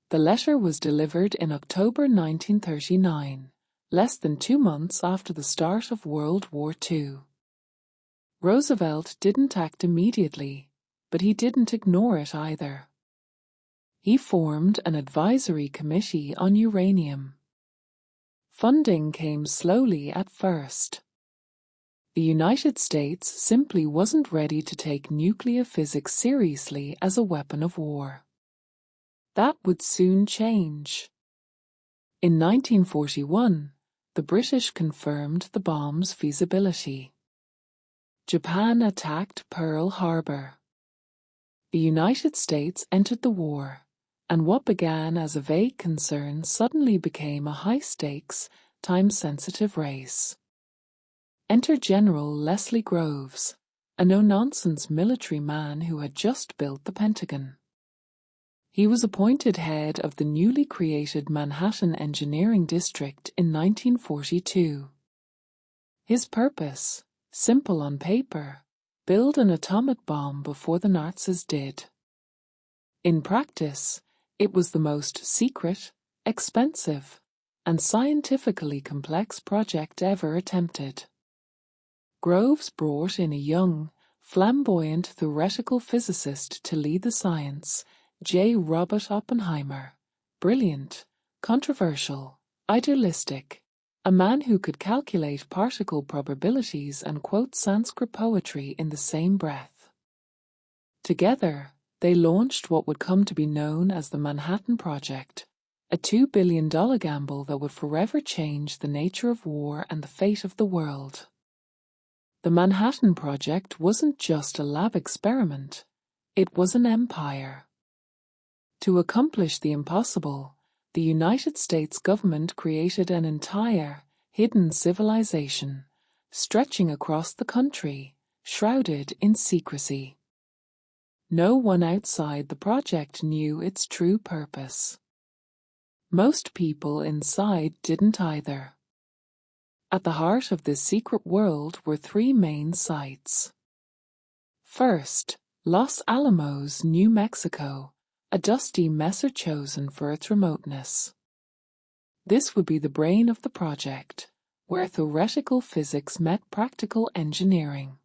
The letter was delivered in October 1939, less than 2 months after the start of World War II. Roosevelt didn't act immediately, but he didn't ignore it either. He formed an advisory committee on uranium. Funding came slowly at first. The United States simply wasn't ready to take nuclear physics seriously as a weapon of war. That would soon change. In 1941, the British confirmed the bomb's feasibility. Japan attacked Pearl Harbor. The United States entered the war, and what began as a vague concern suddenly became a high-stakes, time-sensitive race. Enter General Leslie Groves, a no-nonsense military man who had just built the Pentagon. He was appointed head of the newly created Manhattan Engineering District in 1942. His purpose, simple on paper, build an atomic bomb before the Nazis did. In practice, it was the most secret, expensive, and scientifically complex project ever attempted. Groves brought in a young, flamboyant theoretical physicist to lead the science, J. Robert Oppenheimer, brilliant, controversial, idealistic, a man who could calculate particle probabilities and quote Sanskrit poetry in the same breath. Together, they launched what would come to be known as the Manhattan Project, a $2 billion gamble that would forever change the nature of war and the fate of the world. The Manhattan Project wasn't just a lab experiment, it was an empire. To accomplish the impossible, the United States government created an entire, hidden civilization, stretching across the country, shrouded in secrecy. No one outside the project knew its true purpose. Most people inside didn't either. At the heart of this secret world were three main sites. First, Los Alamos, New Mexico, a dusty messer chosen for its remoteness. This would be the brain of the project, where theoretical physics met practical engineering.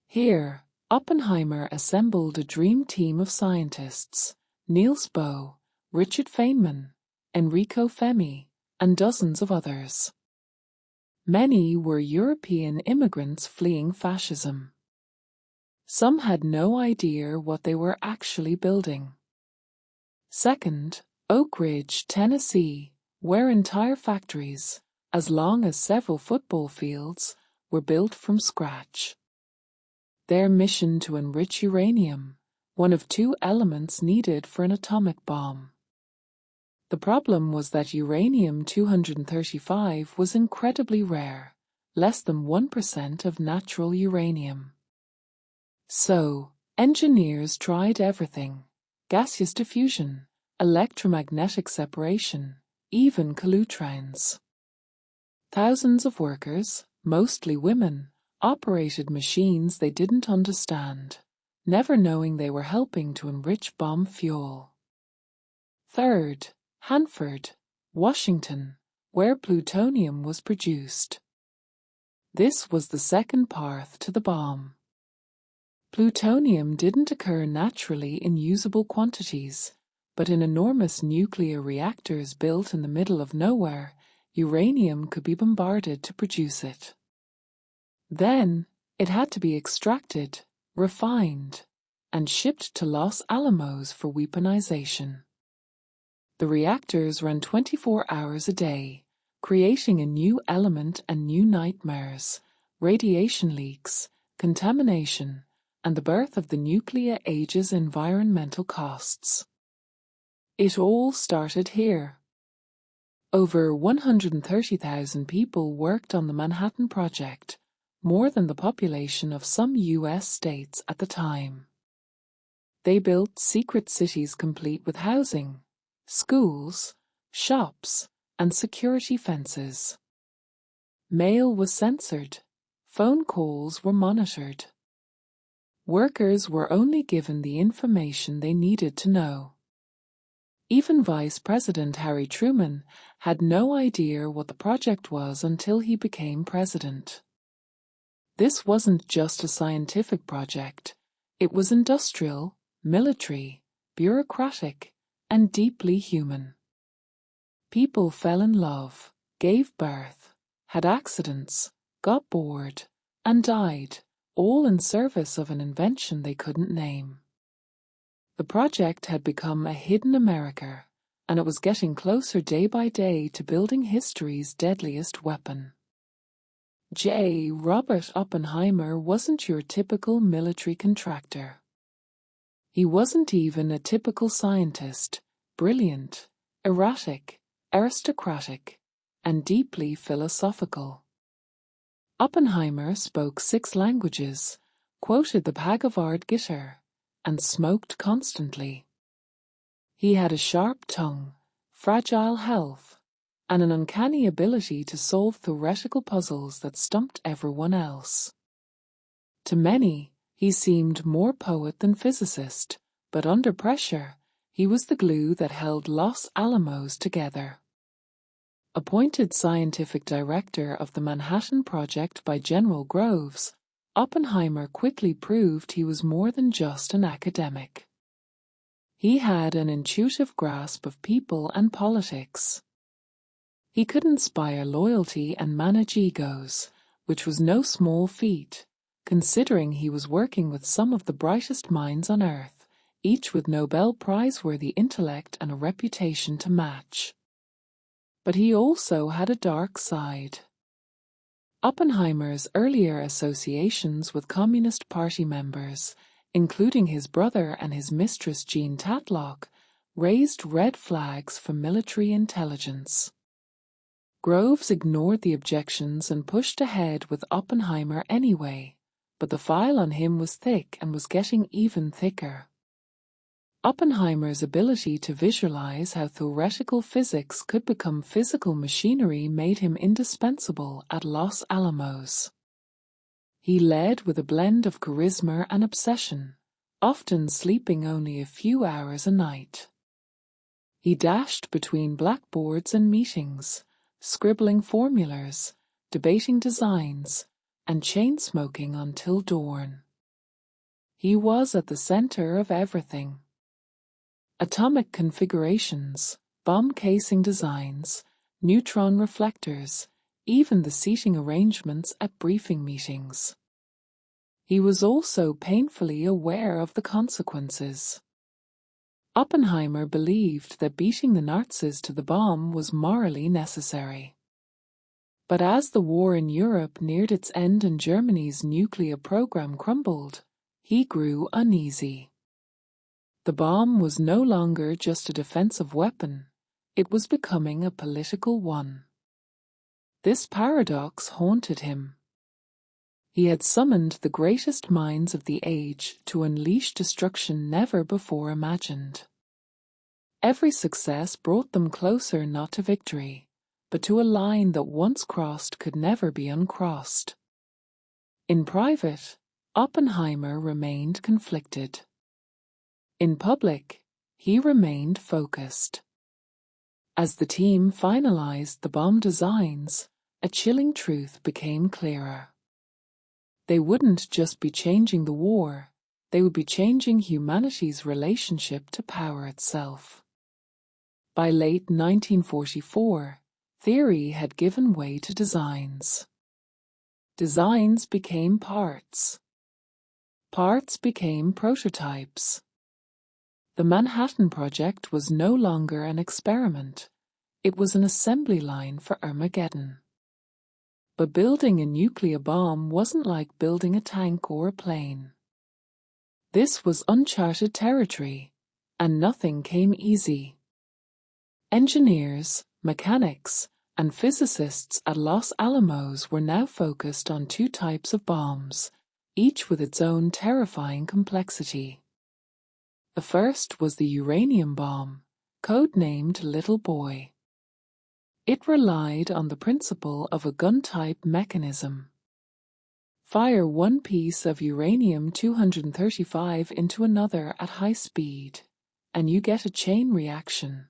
Here, Oppenheimer assembled a dream team of scientists: Niels Bohr, Richard Feynman, Enrico Fermi, and dozens of others. Many were European immigrants fleeing fascism. Some had no idea what they were actually building. Second, Oak Ridge, Tennessee, where entire factories, as long as several football fields, were built from scratch. Their mission to enrich uranium, one of two elements needed for an atomic bomb. The problem was that uranium-235 was incredibly rare, less than 1% of natural uranium. So, engineers tried everything: gaseous diffusion, electromagnetic separation, even collutrons. Thousands of workers, mostly women, operated machines they didn't understand, never knowing they were helping to enrich bomb fuel. Third, Hanford, Washington, where plutonium was produced. This was the second path to the bomb. Plutonium didn't occur naturally in usable quantities, but in enormous nuclear reactors built in the middle of nowhere, uranium could be bombarded to produce it. Then, it had to be extracted, refined, and shipped to Los Alamos for weaponization. The reactors ran 24 hours a day, creating a new element and new nightmares: radiation leaks, contamination, and the birth of the nuclear age's environmental costs. It all started here. Over 130,000 people worked on the Manhattan Project, more than the population of some U.S. states at the time. They built secret cities complete with housing, schools, shops, and security fences. Mail was censored. Phone calls were monitored. Workers were only given the information they needed to know. Even Vice President Harry Truman had no idea what the project was until he became president. This wasn't just a scientific project. It was industrial, military, bureaucratic, and deeply human. People fell in love, gave birth, had accidents, got bored, and died, all in service of an invention they couldn't name. The project had become a hidden America, and it was getting closer day by day to building history's deadliest weapon. J. Robert Oppenheimer wasn't your typical military contractor. He wasn't even a typical scientist: brilliant, erratic, aristocratic, and deeply philosophical. Oppenheimer spoke 6 languages, quoted the Bhagavad Gita, and smoked constantly. He had a sharp tongue, fragile health, and an uncanny ability to solve theoretical puzzles that stumped everyone else. To many, he seemed more poet than physicist, but under pressure, he was the glue that held Los Alamos together. Appointed scientific director of the Manhattan Project by General Groves, Oppenheimer quickly proved he was more than just an academic. He had an intuitive grasp of people and politics. He could inspire loyalty and manage egos, which was no small feat, considering he was working with some of the brightest minds on Earth, each with Nobel Prize-worthy intellect and a reputation to match. But he also had a dark side. Oppenheimer's earlier associations with Communist Party members, including his brother and his mistress Jean Tatlock, raised red flags for military intelligence. Groves ignored the objections and pushed ahead with Oppenheimer anyway, but the file on him was thick and was getting even thicker. Oppenheimer's ability to visualize how theoretical physics could become physical machinery made him indispensable at Los Alamos. He led with a blend of charisma and obsession, often sleeping only a few hours a night. He dashed between blackboards and meetings, scribbling formulas, debating designs, and chain-smoking until dawn. He was at the center of everything. Atomic configurations, bomb casing designs, neutron reflectors, even the seating arrangements at briefing meetings. He was also painfully aware of the consequences. Oppenheimer believed that beating the Nazis to the bomb was morally necessary. But as the war in Europe neared its end and Germany's nuclear program crumbled, he grew uneasy. The bomb was no longer just a defensive weapon, it was becoming a political one. This paradox haunted him. He had summoned the greatest minds of the age to unleash destruction never before imagined. Every success brought them closer not to victory, but to a line that once crossed could never be uncrossed. In private, Oppenheimer remained conflicted. In public, he remained focused. As the team finalized the bomb designs, a chilling truth became clearer. They wouldn't just be changing the war, they would be changing humanity's relationship to power itself. By late 1944, theory had given way to designs. Designs became parts. Parts became prototypes. The Manhattan Project was no longer an experiment, it was an assembly line for Armageddon. But building a nuclear bomb wasn't like building a tank or a plane. This was uncharted territory, and nothing came easy. Engineers, mechanics, and physicists at Los Alamos were now focused on two types of bombs, each with its own terrifying complexity. The first was the uranium bomb, codenamed Little Boy. It relied on the principle of a gun-type mechanism. Fire one piece of uranium-235 into another at high speed, and you get a chain reaction.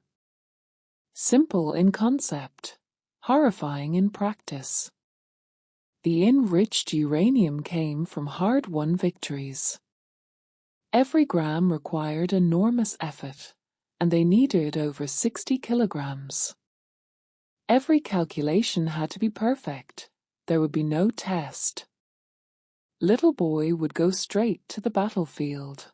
Simple in concept, horrifying in practice. The enriched uranium came from hard-won victories. Every gram required enormous effort, and they needed over 60 kilograms. Every calculation had to be perfect. There would be no test. Little Boy would go straight to the battlefield.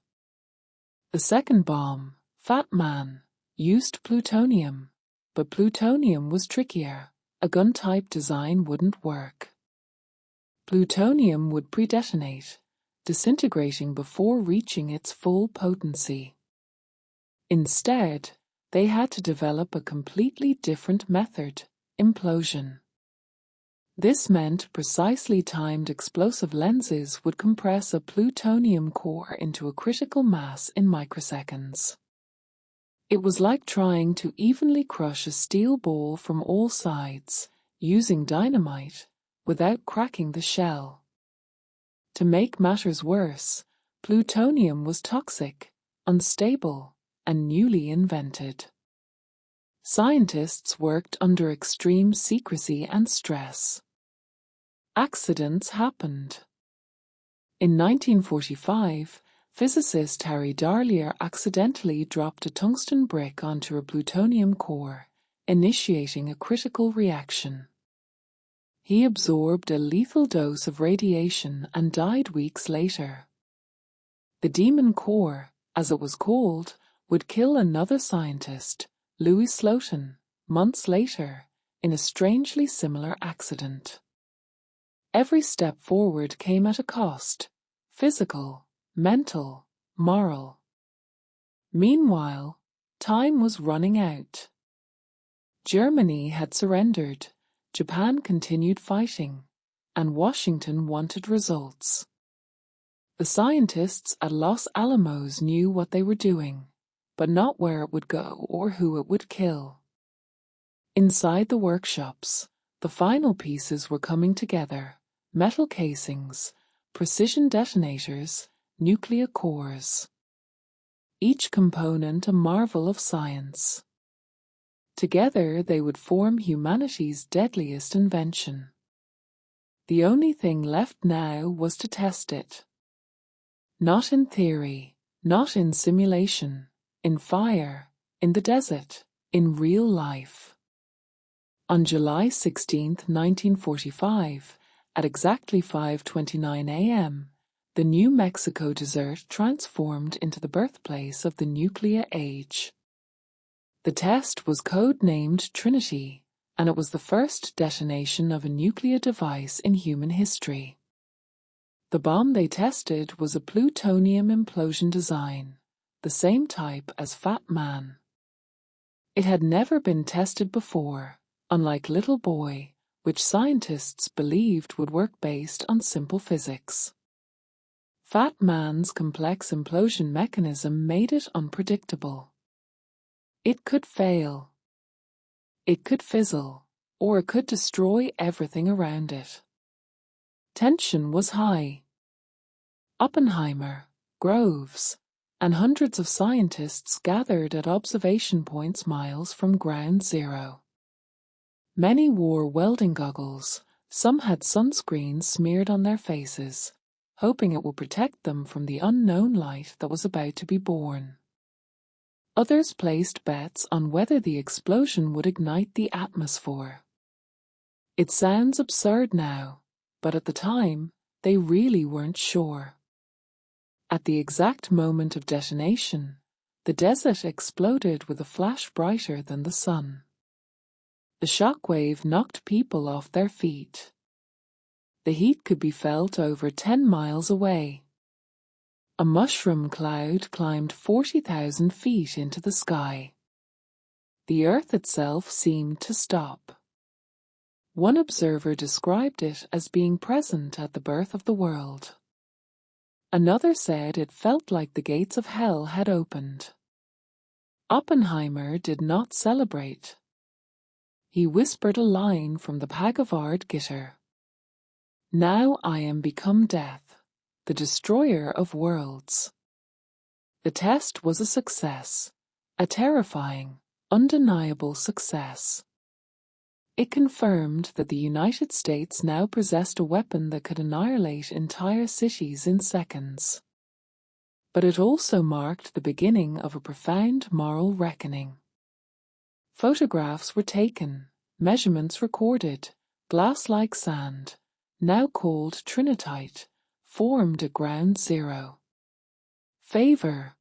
The second bomb, Fat Man, used plutonium, but plutonium was trickier. A gun-type design wouldn't work. Plutonium would pre-detonate, disintegrating before reaching its full potency. Instead, they had to develop a completely different method, implosion. This meant precisely timed explosive lenses would compress a plutonium core into a critical mass in microseconds. It was like trying to evenly crush a steel ball from all sides, using dynamite, without cracking the shell. To make matters worse, plutonium was toxic, unstable, and newly invented. Scientists worked under extreme secrecy and stress. Accidents happened. In 1945, physicist Harry Darlier accidentally dropped a tungsten brick onto a plutonium core, initiating a critical reaction. He absorbed a lethal dose of radiation and died weeks later. The demon core, as it was called, would kill another scientist, Louis Slotin, months later, in a strangely similar accident. Every step forward came at a cost, physical, mental, moral. Meanwhile, time was running out. Germany had surrendered, Japan continued fighting, and Washington wanted results. The scientists at Los Alamos knew what they were doing. but not where it would go or who it would kill. Inside the workshops, the final pieces were coming together: metal casings, precision detonators, nuclear cores. Each component a marvel of science. Together they would form humanity's deadliest invention. The only thing left now was to test it. Not in theory, not in simulation, in fire, in the desert, in real life. On July 16, 1945, at exactly 5:29 a.m., the New Mexico desert transformed into the birthplace of the nuclear age. The test was code-named Trinity, and it was the first detonation of a nuclear device in human history. The bomb they tested was a plutonium implosion design, the same type as Fat Man. It had never been tested before, unlike Little Boy, which scientists believed would work based on simple physics. Fat Man's complex implosion mechanism made it unpredictable. It could fail. It could fizzle, or it could destroy everything around it. Tension was high. Oppenheimer, Groves, and hundreds of scientists gathered at observation points miles from ground zero. Many wore welding goggles, some had sunscreen smeared on their faces, hoping it would protect them from the unknown light that was about to be born. Others placed bets on whether the explosion would ignite the atmosphere. It sounds absurd now, but at the time, they really weren't sure. At the exact moment of detonation, the desert exploded with a flash brighter than the sun. The shockwave knocked people off their feet. The heat could be felt over 10 miles away. A mushroom cloud climbed 40,000 feet into the sky. The earth itself seemed to stop. One observer described it as being present at the birth of the world. Another said it felt like the gates of hell had opened. Oppenheimer did not celebrate. He whispered a line from the Pagavard Gitter. "Now I am become death, the destroyer of worlds." The test was a success, a terrifying, undeniable success. It confirmed that the United States now possessed a weapon that could annihilate entire cities in seconds. But it also marked the beginning of a profound moral reckoning. Photographs were taken, measurements recorded, glass-like sand, now called trinitite, formed at ground zero. Favor.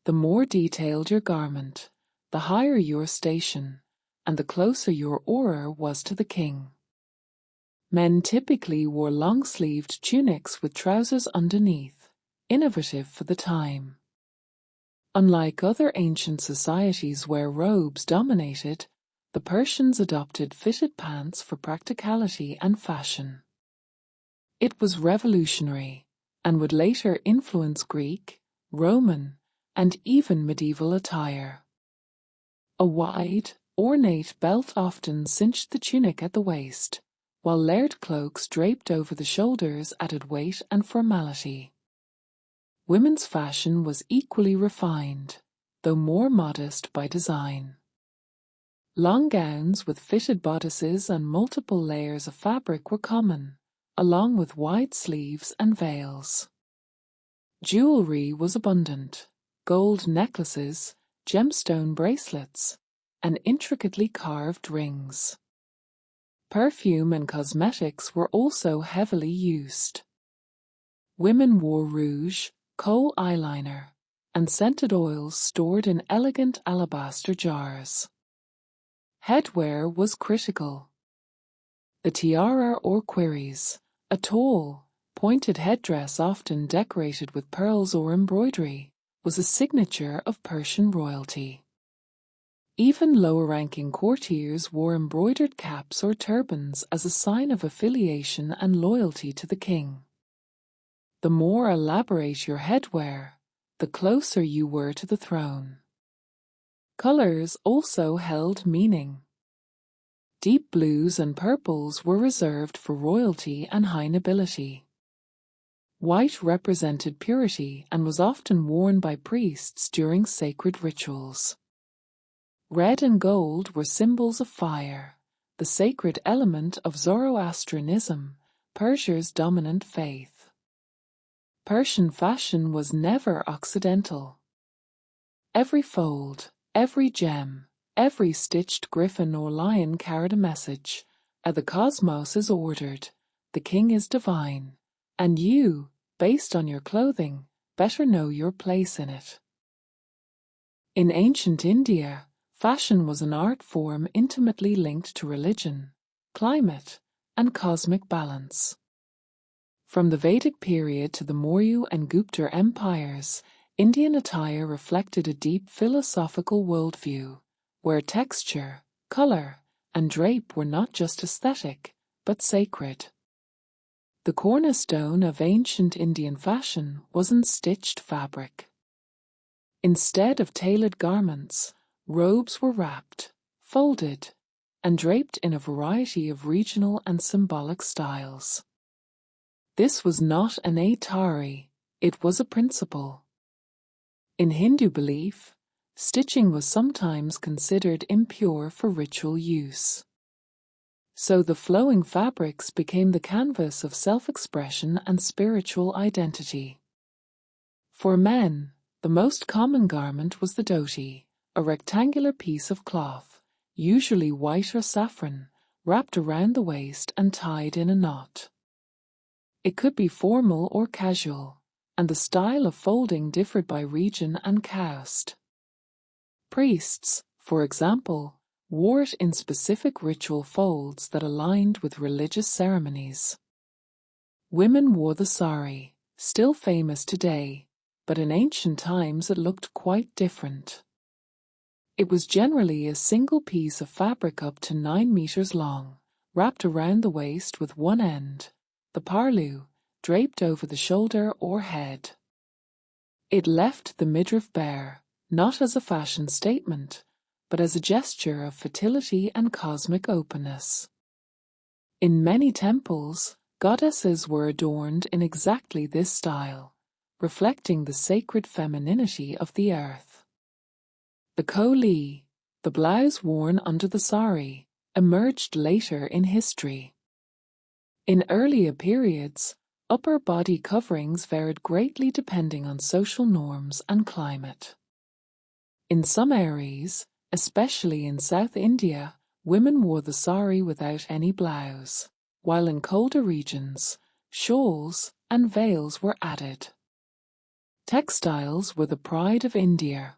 The more detailed your garment, the higher your station, and the closer your aura was to the king. Men typically wore long-sleeved tunics with trousers underneath, innovative for the time. Unlike other ancient societies where robes dominated, the Persians adopted fitted pants for practicality and fashion. It was revolutionary, and would later influence Greek, Roman, and even medieval attire. A wide, ornate belt often cinched the tunic at the waist, while layered cloaks draped over the shoulders added weight and formality. Women's fashion was equally refined, though more modest by design. Long gowns with fitted bodices and multiple layers of fabric were common, along with wide sleeves and veils. Jewelry was abundant: gold necklaces, gemstone bracelets, and intricately carved rings. Perfume and cosmetics were also heavily used. Women wore rouge, kohl eyeliner, and scented oils stored in elegant alabaster jars. Headwear was critical. The tiara or queries, a tall, pointed headdress often decorated with pearls or embroidery, was a signature of Persian royalty. Even lower-ranking courtiers wore embroidered caps or turbans as a sign of affiliation and loyalty to the king. The more elaborate your headwear, the closer you were to the throne. Colors also held meaning. Deep blues and purples were reserved for royalty and high nobility. White represented purity and was often worn by priests during sacred rituals. Red and gold were symbols of fire, the sacred element of Zoroastrianism, Persia's dominant faith. Persian fashion was never Occidental. Every fold, every gem, every stitched griffin or lion carried a message. The cosmos is ordered, the king is divine, and you, based on your clothing, better know your place in it. In ancient India, fashion was an art form intimately linked to religion, climate, and cosmic balance. From the Vedic period to the Maurya and Gupta empires, Indian attire reflected a deep philosophical worldview, where texture, color, and drape were not just aesthetic, but sacred. The cornerstone of ancient Indian fashion wasn't stitched fabric. Instead of tailored garments, robes were wrapped, folded, and draped in a variety of regional and symbolic styles. This was not an atari, it was a principle. In Hindu belief, stitching was sometimes considered impure for ritual use. So the flowing fabrics became the canvas of self-expression and spiritual identity. For men, the most common garment was the dhoti, a rectangular piece of cloth, usually white or saffron, wrapped around the waist and tied in a knot. It could be formal or casual, and the style of folding differed by region and caste. Priests, for example, wore it in specific ritual folds that aligned with religious ceremonies. Women wore the sari, still famous today, but in ancient times it looked quite different. It was generally a single piece of fabric up to 9 meters long, wrapped around the waist with one end, the parlu, draped over the shoulder or head. It left the midriff bare, not as a fashion statement, but as a gesture of fertility and cosmic openness. In many temples, goddesses were adorned in exactly this style, reflecting the sacred femininity of the earth. The koli, the blouse worn under the sari, emerged later in history. In earlier periods, upper body coverings varied greatly depending on social norms and climate. In some areas, especially in South India, women wore the sari without any blouse, while in colder regions, shawls and veils were added. Textiles were the pride of India.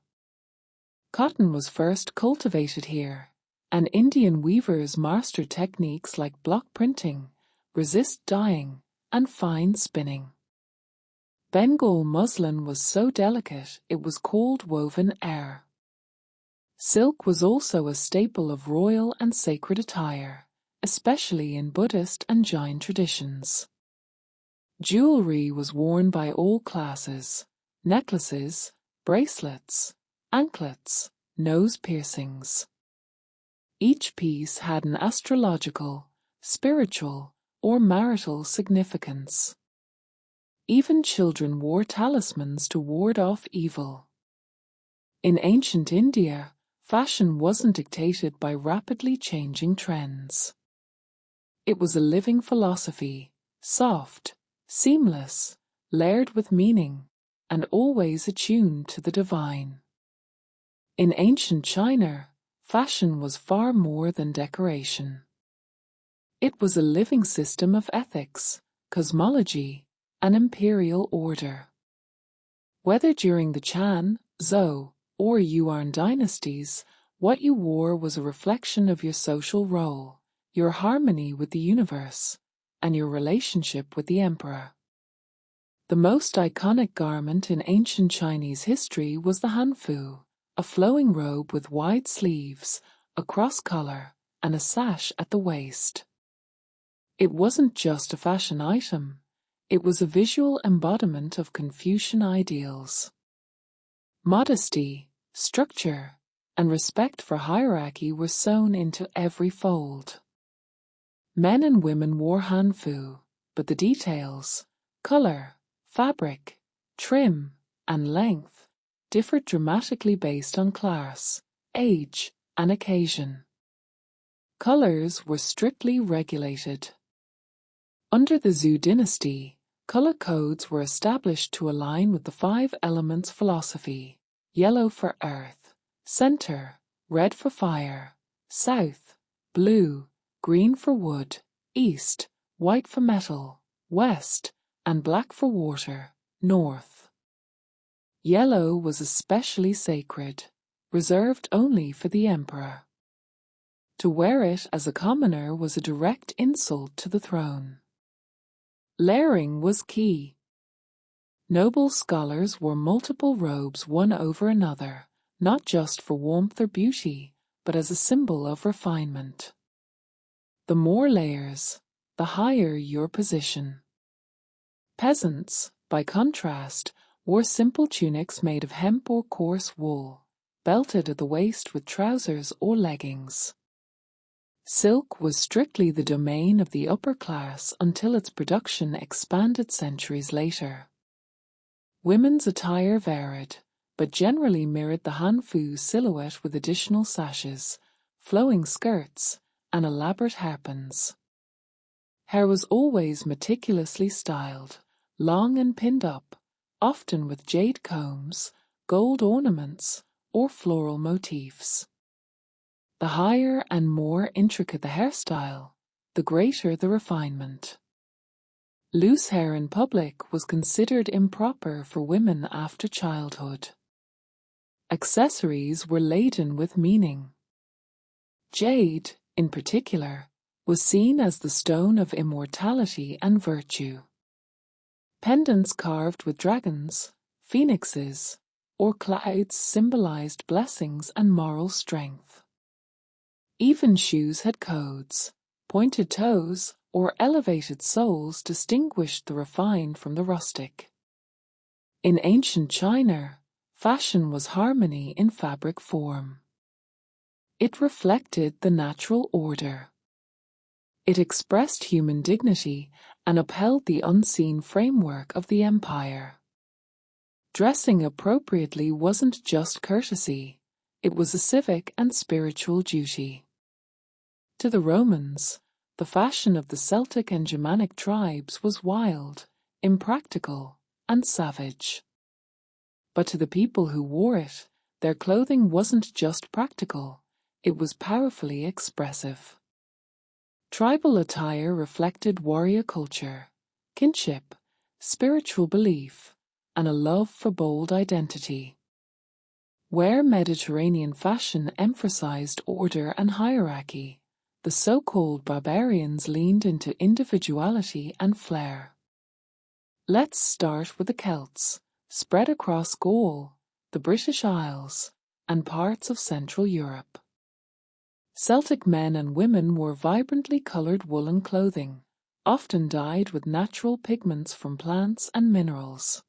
Cotton was first cultivated here, and Indian weavers mastered techniques like block printing, resist dyeing, and fine spinning. Bengal muslin was so delicate it was called woven air. Silk was also a staple of royal and sacred attire, especially in Buddhist and Jain traditions. Jewelry was worn by all classes: necklaces, bracelets, anklets, nose piercings. Each piece had an astrological, spiritual, or marital significance. Even children wore talismans to ward off evil. In ancient India, fashion wasn't dictated by rapidly changing trends. It was a living philosophy, soft, seamless, layered with meaning, and always attuned to the divine. In ancient China, fashion was far more than decoration. It was a living system of ethics, cosmology, and imperial order. Whether during the Chan, Zhou, or Yuan dynasties, what you wore was a reflection of your social role, your harmony with the universe, and your relationship with the emperor. The most iconic garment in ancient Chinese history was the hanfu, a flowing robe with wide sleeves, a cross collar, and a sash at the waist. It wasn't just a fashion item, it was a visual embodiment of Confucian ideals. Modesty, structure, and respect for hierarchy were sewn into every fold. Men and women wore hanfu, but the details, color, fabric, trim, and length differed dramatically based on class, age, and occasion. Colors were strictly regulated. Under the Zhou dynasty, color codes were established to align with the five elements philosophy: yellow for earth, center, red for fire, south, blue, green for wood, east, white for metal, west, and black for water, north. Yellow was especially sacred, reserved only for the emperor. To wear it as a commoner was a direct insult to the throne. Layering was key. Noble scholars wore multiple robes one over another, not just for warmth or beauty, but as a symbol of refinement. The more layers, the higher your position. Peasants, by contrast, wore simple tunics made of hemp or coarse wool, belted at the waist with trousers or leggings. Silk was strictly the domain of the upper class until its production expanded centuries later. Women's attire varied, but generally mirrored the hanfu silhouette with additional sashes, flowing skirts, and elaborate hairpins. Hair was always meticulously styled, long and pinned up, often with jade combs, gold ornaments, or floral motifs. The higher and more intricate the hairstyle, the greater the refinement. Loose hair in public was considered improper for women after childhood. Accessories were laden with meaning. Jade, in particular, was seen as the stone of immortality and virtue. Pendants carved with dragons, phoenixes, or clouds symbolized blessings and moral strength. Even shoes had codes. Pointed toes or elevated soles distinguished the refined from the rustic. In ancient China, fashion was harmony in fabric form. It reflected the natural order. It expressed human dignity and upheld the unseen framework of the empire. Dressing appropriately wasn't just courtesy, it was a civic and spiritual duty. To the Romans, the fashion of the Celtic and Germanic tribes was wild, impractical, and savage. But to the people who wore it, their clothing wasn't just practical, it was powerfully expressive. Tribal attire reflected warrior culture, kinship, spiritual belief, and a love for bold identity. Where Mediterranean fashion emphasized order and hierarchy, the so-called barbarians leaned into individuality and flair. Let's start with the Celts, spread across Gaul, the British Isles, and parts of Central Europe. Celtic men and women wore vibrantly colored woolen clothing, often dyed with natural pigments from plants and minerals.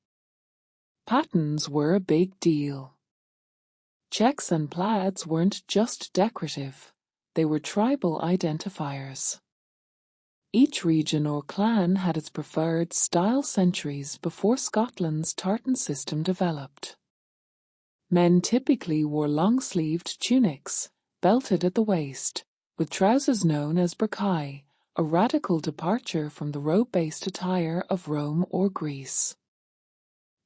Patterns were a big deal. Checks and plaids weren't just decorative. They were tribal identifiers. Each region or clan had its preferred style centuries before Scotland's tartan system developed. Men typically wore long-sleeved tunics, belted at the waist, with trousers known as brachai, a radical departure from the robe-based attire of Rome or Greece.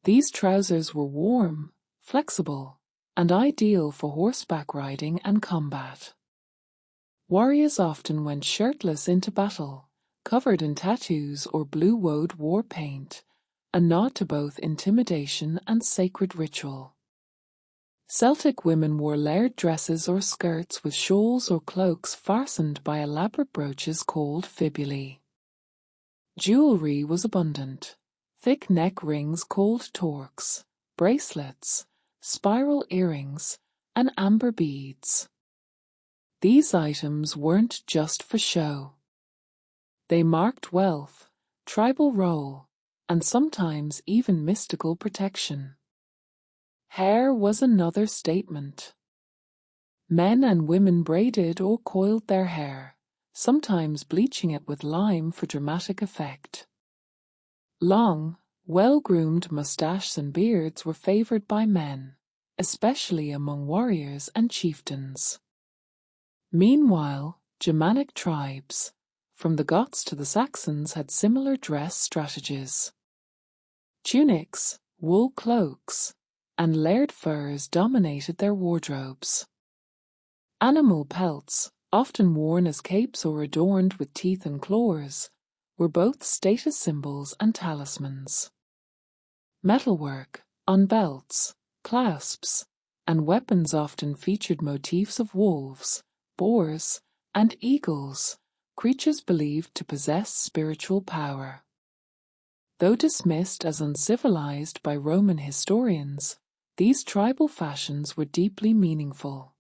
These trousers were warm, flexible, and ideal for horseback riding and combat. Warriors often went shirtless into battle, covered in tattoos or blue-woad war paint, a nod to both intimidation and sacred ritual. Celtic women wore layered dresses or skirts with shawls or cloaks fastened by elaborate brooches called fibulae. Jewelry was abundant. Thick neck rings called torques, bracelets, spiral earrings, and amber beads. These items weren't just for show. They marked wealth, tribal role, and sometimes even mystical protection. Hair was another statement. Men and women braided or coiled their hair, sometimes bleaching it with lime for dramatic effect. Long, well-groomed mustaches and beards were favored by men, especially among warriors and chieftains. Meanwhile, Germanic tribes, from the Goths to the Saxons, had similar dress strategies. Tunics, wool cloaks, and layered furs dominated their wardrobes. Animal pelts, often worn as capes or adorned with teeth and claws, were both status symbols and talismans. Metalwork, on belts, clasps, and weapons often featured motifs of wolves, boars, and eagles, creatures believed to possess spiritual power. Though dismissed as uncivilized by Roman historians, these tribal fashions were deeply meaningful.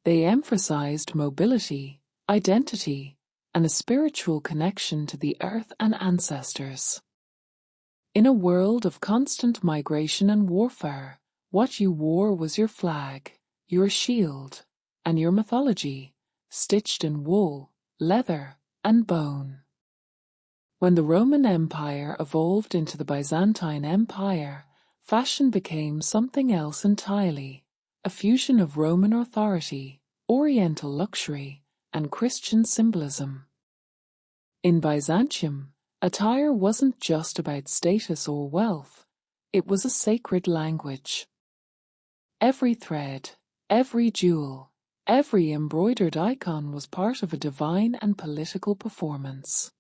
They emphasized mobility, identity, and a spiritual connection to the earth and ancestors. In a world of constant migration and warfare, what you wore was your flag, your shield, and your mythology, stitched in wool, leather, and bone. When the Roman Empire evolved into the Byzantine Empire, fashion became something else entirely, a fusion of Roman authority, Oriental luxury, and Christian symbolism. In Byzantium, attire wasn't just about status or wealth, it was a sacred language. Every thread, every jewel, every embroidered icon was part of a divine and political performance.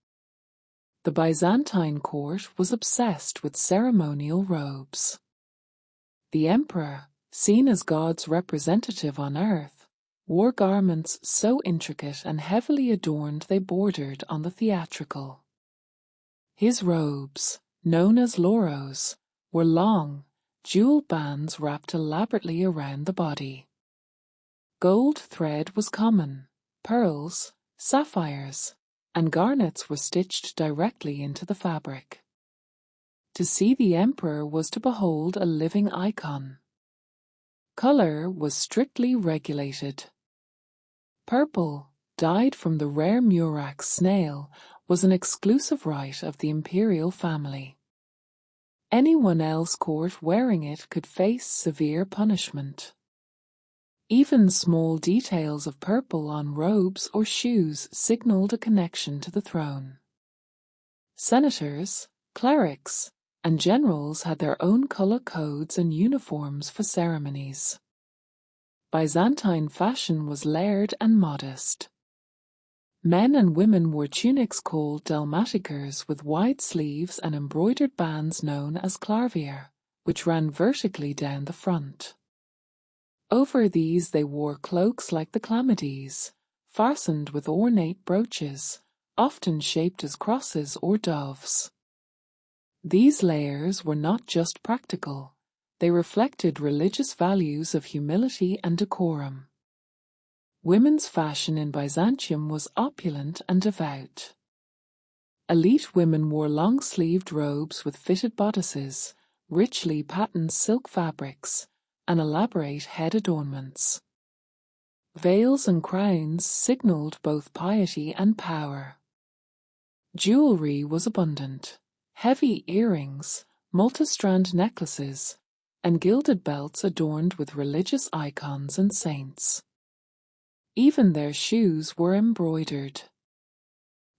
The Byzantine court was obsessed with ceremonial robes. The emperor, seen as God's representative on earth, wore garments so intricate and heavily adorned they bordered on the theatrical. His robes, known as loros, were long, jeweled bands wrapped elaborately around the body. Gold thread was common, pearls, sapphires, and garnets were stitched directly into the fabric. To see the emperor was to behold a living icon. Color was strictly regulated. Purple, dyed from the rare murex snail, was an exclusive right of the imperial family. Anyone else caught wearing it could face severe punishment. Even small details of purple on robes or shoes signaled a connection to the throne. Senators, clerics, and generals had their own color codes and uniforms for ceremonies. Byzantine fashion was layered and modest. Men and women wore tunics called dalmatikers with wide sleeves and embroidered bands known as clarvier, which ran vertically down the front. Over these they wore cloaks like the chlamydes, fastened with ornate brooches, often shaped as crosses or doves. These layers were not just practical, they reflected religious values of humility and decorum. Women's fashion in Byzantium was opulent and devout. Elite women wore long-sleeved robes with fitted bodices, richly patterned silk fabrics, and elaborate head adornments. Veils and crowns signaled both piety and power. Jewelry was abundant. Heavy earrings, multi-strand necklaces, and gilded belts adorned with religious icons and saints. Even their shoes were embroidered.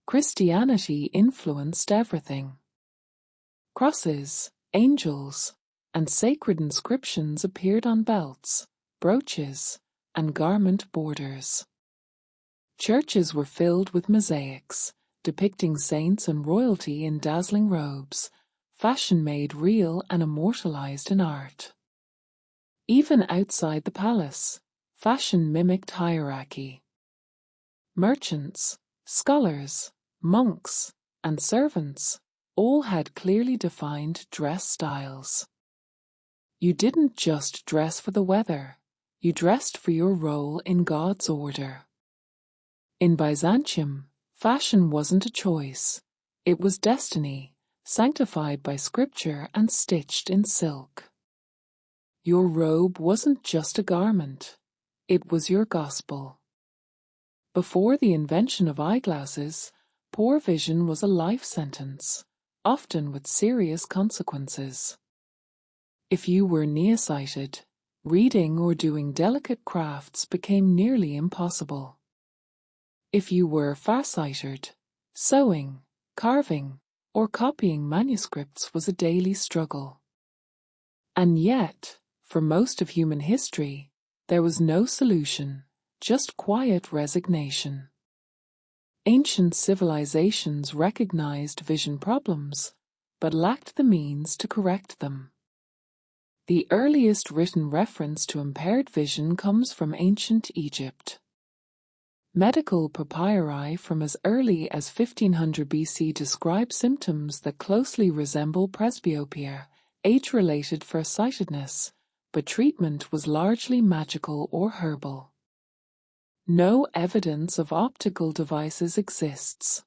Christianity influenced everything. Crosses, angels, and sacred inscriptions appeared on belts, brooches, and garment borders. Churches were filled with mosaics, depicting saints and royalty in dazzling robes, fashion made real and immortalized in art. Even outside the palace, fashion mimicked hierarchy. Merchants, scholars, monks, and servants all had clearly defined dress styles. You didn't just dress for the weather, you dressed for your role in God's order. In Byzantium, fashion wasn't a choice, it was destiny, sanctified by scripture and stitched in silk. Your robe wasn't just a garment, it was your gospel. Before the invention of eyeglasses, poor vision was a life sentence, often with serious consequences. If you were nearsighted, reading or doing delicate crafts became nearly impossible. If you were farsighted, sewing, carving, or copying manuscripts was a daily struggle. And yet, for most of human history, there was no solution, just quiet resignation. Ancient civilizations recognized vision problems, but lacked the means to correct them. The earliest written reference to impaired vision comes from ancient Egypt. Medical papyri from as early as 1500 BC describe symptoms that closely resemble presbyopia, age-related farsightedness, but treatment was largely magical or herbal. No evidence of optical devices exists.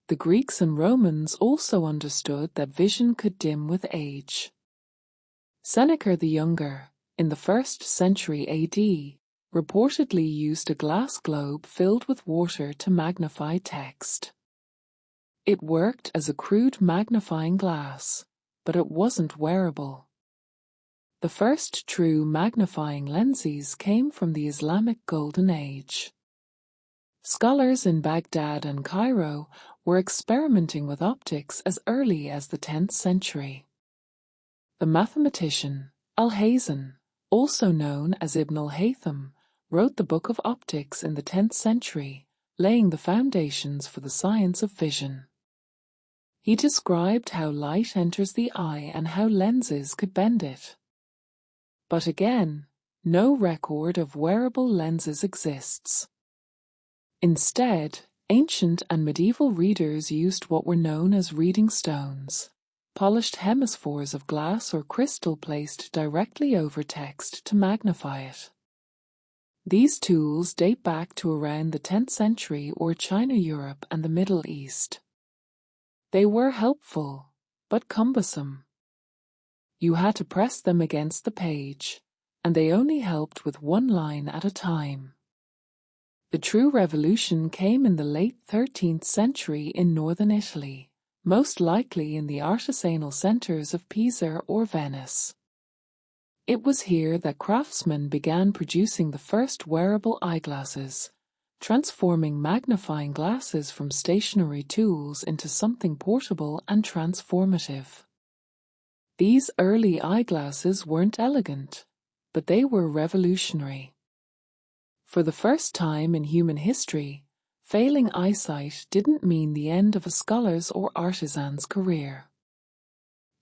The Greeks and Romans also understood that vision could dim with age. Seneca the Younger, in the 1st century AD, reportedly used a glass globe filled with water to magnify text. It worked as a crude magnifying glass, but it wasn't wearable. The first true magnifying lenses came from the Islamic Golden Age. Scholars in Baghdad and Cairo were experimenting with optics as early as the 10th century. The mathematician, Al-Hazen, also known as Ibn al-Haytham, wrote the Book of Optics in the 10th century, laying the foundations for the science of vision. He described how light enters the eye and how lenses could bend it. But again, no record of wearable lenses exists. Instead, ancient and medieval readers used what were known as reading stones, polished hemispheres of glass or crystal placed directly over text to magnify it. These tools date back to around the 10th century or China, Europe, and the Middle East. They were helpful, but cumbersome. You had to press them against the page, and they only helped with one line at a time. The true revolution came in the late 13th century in northern Italy, most likely in the artisanal centers of Pisa or Venice. It was here that craftsmen began producing the first wearable eyeglasses, transforming magnifying glasses from stationary tools into something portable and transformative. These early eyeglasses weren't elegant, but they were revolutionary. For the first time in human history, failing eyesight didn't mean the end of a scholar's or artisan's career.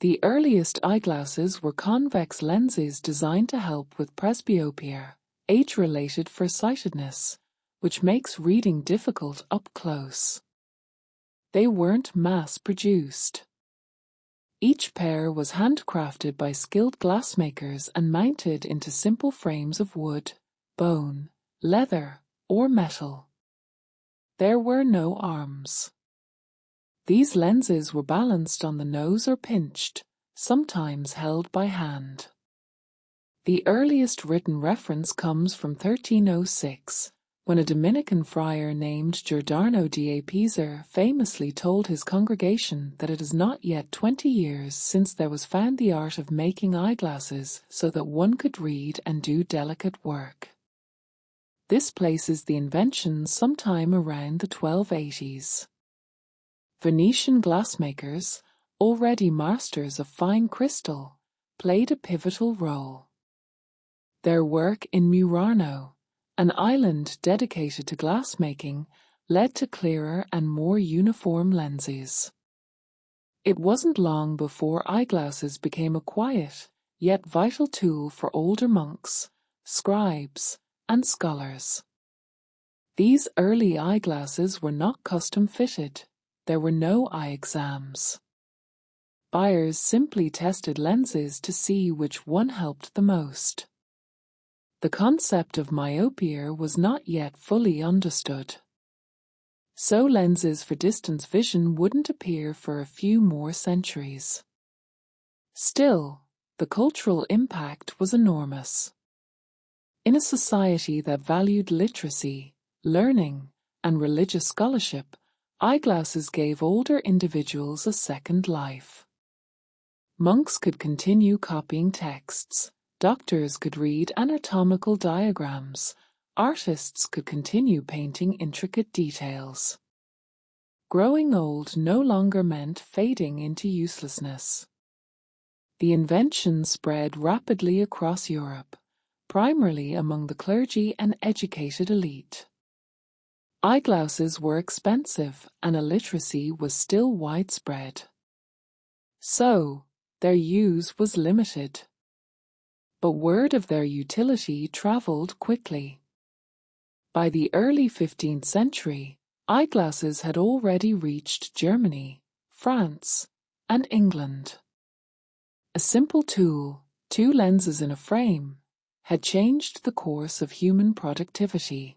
The earliest eyeglasses were convex lenses designed to help with presbyopia, age-related farsightedness, which makes reading difficult up close. They weren't mass-produced. Each pair was handcrafted by skilled glassmakers and mounted into simple frames of wood, bone, leather, or metal. There were no arms. These lenses were balanced on the nose or pinched, sometimes held by hand. The earliest written reference comes from 1306, when a Dominican friar named Giordano da Pisa famously told his congregation that it is not yet 20 years since there was found the art of making eyeglasses so that one could read and do delicate work. This places the invention sometime around the 1280s. Venetian glassmakers, already masters of fine crystal, played a pivotal role. Their work in Murano, an island dedicated to glassmaking, led to clearer and more uniform lenses. It wasn't long before eyeglasses became a quiet, yet vital tool for older monks, scribes, and scholars. These early eyeglasses were not custom-fitted. There were no eye exams. Buyers simply tested lenses to see which one helped the most. The concept of myopia was not yet fully understood. So lenses for distance vision wouldn't appear for a few more centuries. Still, the cultural impact was enormous. In a society that valued literacy, learning, and religious scholarship, eyeglasses gave older individuals a second life. Monks could continue copying texts, doctors could read anatomical diagrams, artists could continue painting intricate details. Growing old no longer meant fading into uselessness. The invention spread rapidly across Europe, primarily among the clergy and educated elite. Eyeglasses were expensive and illiteracy was still widespread. So, their use was limited. But word of their utility traveled quickly. By the early 15th century, eyeglasses had already reached Germany, France, and England. A simple tool, 2 lenses in a frame, had changed the course of human productivity.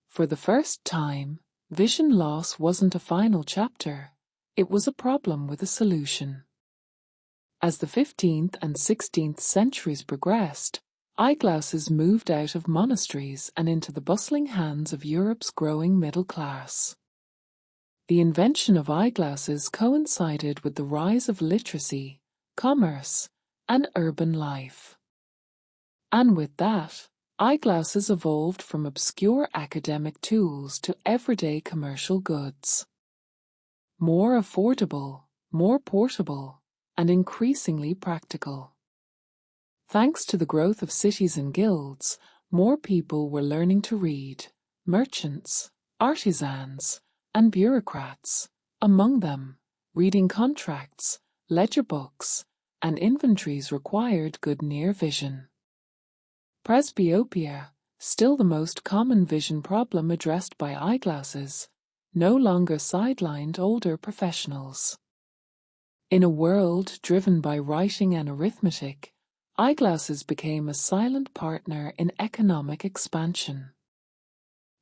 For the first time, vision loss wasn't a final chapter, it was a problem with a solution. As the 15th and 16th centuries progressed, eyeglasses moved out of monasteries and into the bustling hands of Europe's growing middle class. The invention of eyeglasses coincided with the rise of literacy, commerce, and urban life. And with that, eyeglasses evolved from obscure academic tools to everyday commercial goods. More affordable, more portable, and increasingly practical. Thanks to the growth of cities and guilds, more people were learning to read, merchants, artisans, and bureaucrats, among them, reading contracts, ledger books, and inventories required good near vision. Presbyopia, still the most common vision problem addressed by eyeglasses, no longer sidelined older professionals. In a world driven by writing and arithmetic, eyeglasses became a silent partner in economic expansion.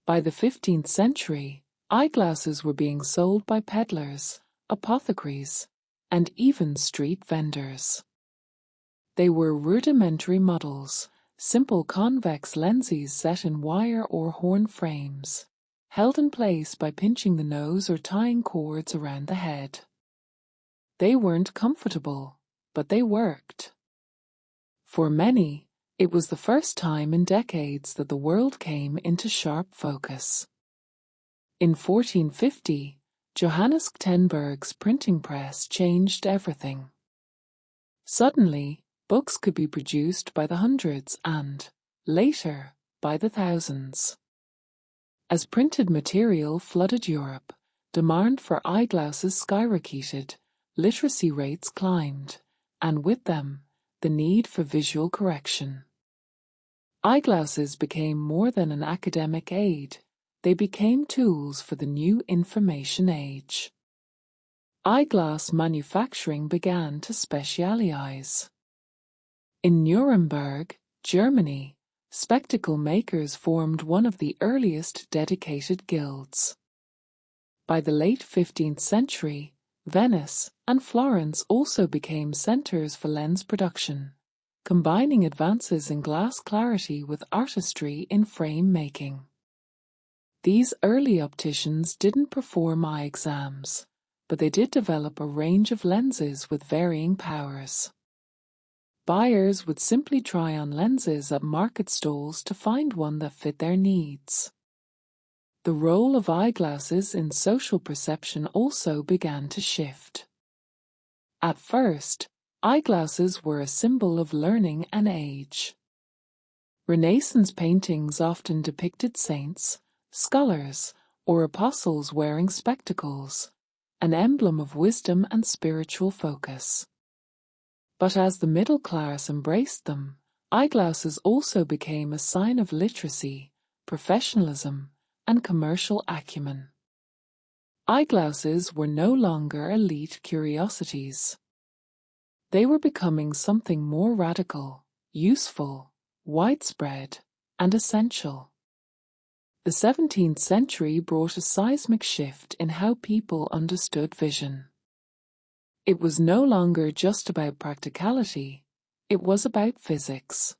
By the 15th century, eyeglasses were being sold by peddlers, apothecaries, and even street vendors. They were rudimentary models, simple convex lenses set in wire or horn frames, held in place by pinching the nose or tying cords around the head. They weren't comfortable, but they worked. For many, it was the first time in decades that the world came into sharp focus. In 1450, Johannes Gutenberg's printing press changed everything. Suddenly, books could be produced by the hundreds and, later, by the thousands. As printed material flooded Europe, demand for eyeglasses skyrocketed, literacy rates climbed, and with them, the need for visual correction. Eyeglasses became more than an academic aid, they became tools for the new information age. Eyeglass manufacturing began to specialize. In Nuremberg, Germany, spectacle makers formed one of the earliest dedicated guilds. By the late 15th century, Venice and Florence also became centers for lens production, combining advances in glass clarity with artistry in frame making. These early opticians didn't perform eye exams, but they did develop a range of lenses with varying powers. Buyers would simply try on lenses at market stalls to find one that fit their needs. The role of eyeglasses in social perception also began to shift. At first, eyeglasses were a symbol of learning and age. Renaissance paintings often depicted saints, scholars, or apostles wearing spectacles, an emblem of wisdom and spiritual focus. But as the middle class embraced them, eyeglasses also became a sign of literacy, professionalism, and commercial acumen. Eyeglasses were no longer elite curiosities. They were becoming something more radical, useful, widespread, and essential. The 17th century brought a seismic shift in how people understood vision. It was no longer just about practicality, It was about physics.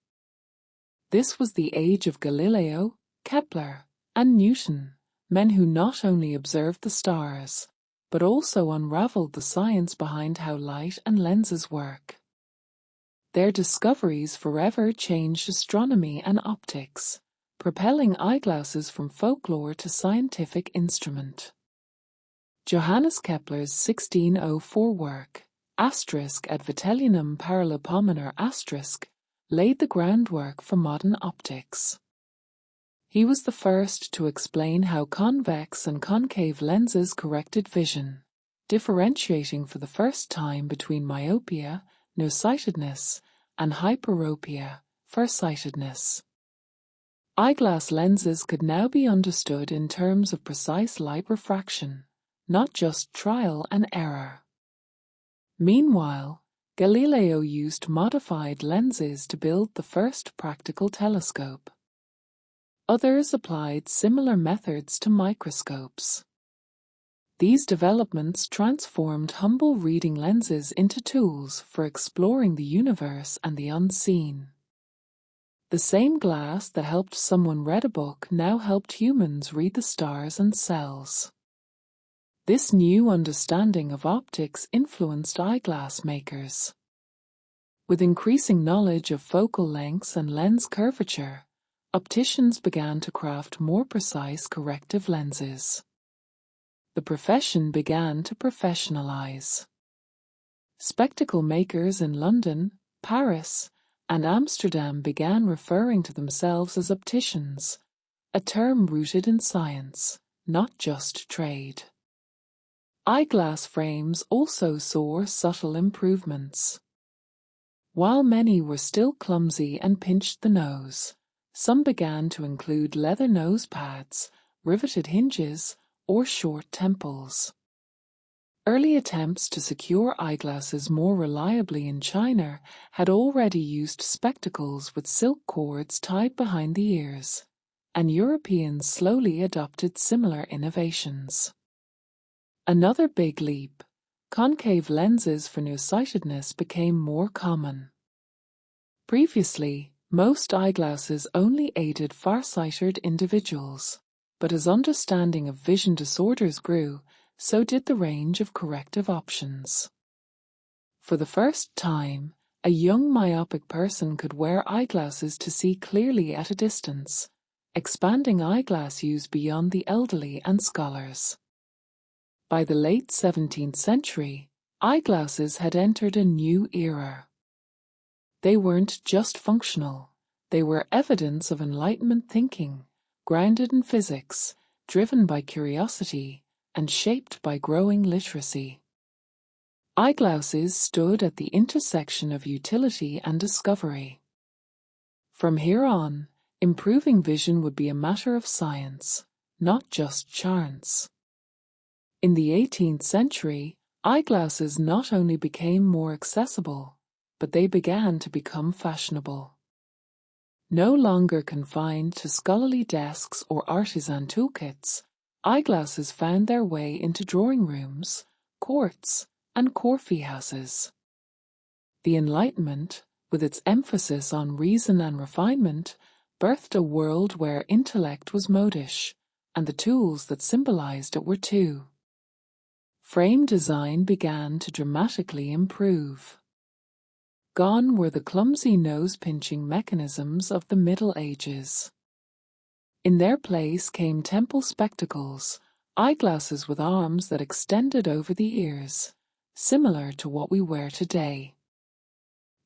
This was the age of Galileo, Kepler, and Newton, men who not only observed the stars, but also unraveled the science behind how light and lenses work. Their discoveries forever changed astronomy and optics, propelling eyeglasses from folklore to scientific instrument. Johannes Kepler's 1604 work, *Ad Vitellinum Parallelopometer *, laid the groundwork for modern optics. He was the first to explain how convex and concave lenses corrected vision, differentiating for the first time between myopia, nearsightedness, and hyperopia, farsightedness. Eyeglass lenses could now be understood in terms of precise light refraction, not just trial and error. Meanwhile, Galileo used modified lenses to build the first practical telescope. Others applied similar methods to microscopes. These developments transformed humble reading lenses into tools for exploring the universe and the unseen. The same glass that helped someone read a book now helped humans read the stars and cells. This new understanding of optics influenced eyeglass makers. With increasing knowledge of focal lengths and lens curvature, opticians began to craft more precise corrective lenses. The profession began to professionalize. Spectacle makers in London, Paris, and Amsterdam began referring to themselves as opticians, a term rooted in science, not just trade. Eyeglass frames also saw subtle improvements. While many were still clumsy and pinched the nose, some began to include leather nose pads, riveted hinges, or short temples. Early attempts to secure eyeglasses more reliably in China had already used spectacles with silk cords tied behind the ears, and Europeans slowly adopted similar innovations. Another big leap: concave lenses for nearsightedness became more common. Previously, most eyeglasses only aided farsighted individuals, but as understanding of vision disorders grew, so did the range of corrective options. For the first time, a young myopic person could wear eyeglasses to see clearly at a distance, expanding eyeglass use beyond the elderly and scholars. By the late 17th century, eyeglasses had entered a new era. They weren't just functional, they were evidence of Enlightenment thinking, grounded in physics, driven by curiosity, and shaped by growing literacy. Eyeglasses stood at the intersection of utility and discovery. From here on, improving vision would be a matter of science, not just chance. In the 18th century, eyeglasses not only became more accessible, but they began to become fashionable. No longer confined to scholarly desks or artisan toolkits, eyeglasses found their way into drawing rooms, courts, and coffee houses. The Enlightenment, with its emphasis on reason and refinement, birthed a world where intellect was modish, and the tools that symbolized it were too. Frame design began to dramatically improve. Gone were the clumsy nose-pinching mechanisms of the Middle Ages. In their place came temple spectacles, eyeglasses with arms that extended over the ears, similar to what we wear today.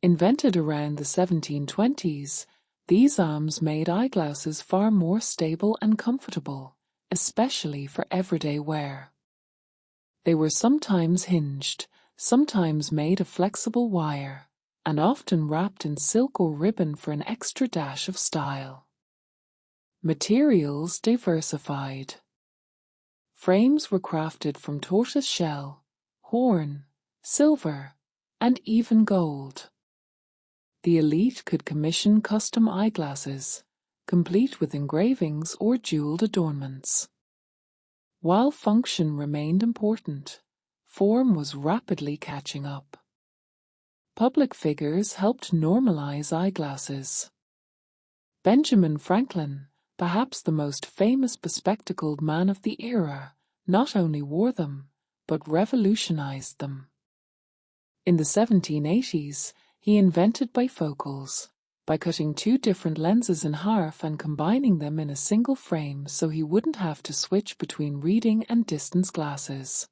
Invented around the 1720s, these arms made eyeglasses far more stable and comfortable, especially for everyday wear. They were sometimes hinged, sometimes made of flexible wire, and often wrapped in silk or ribbon for an extra dash of style. Materials diversified. Frames were crafted from tortoise shell, horn, silver, and even gold. The elite could commission custom eyeglasses, complete with engravings or jeweled adornments. While function remained important, form was rapidly catching up. Public figures helped normalize eyeglasses. Benjamin Franklin, perhaps the most famous bespectacled man of the era, not only wore them, but revolutionized them. In the 1780s, he invented bifocals, by cutting two different lenses in half and combining them in a single frame so he wouldn't have to switch between reading and distance glasses.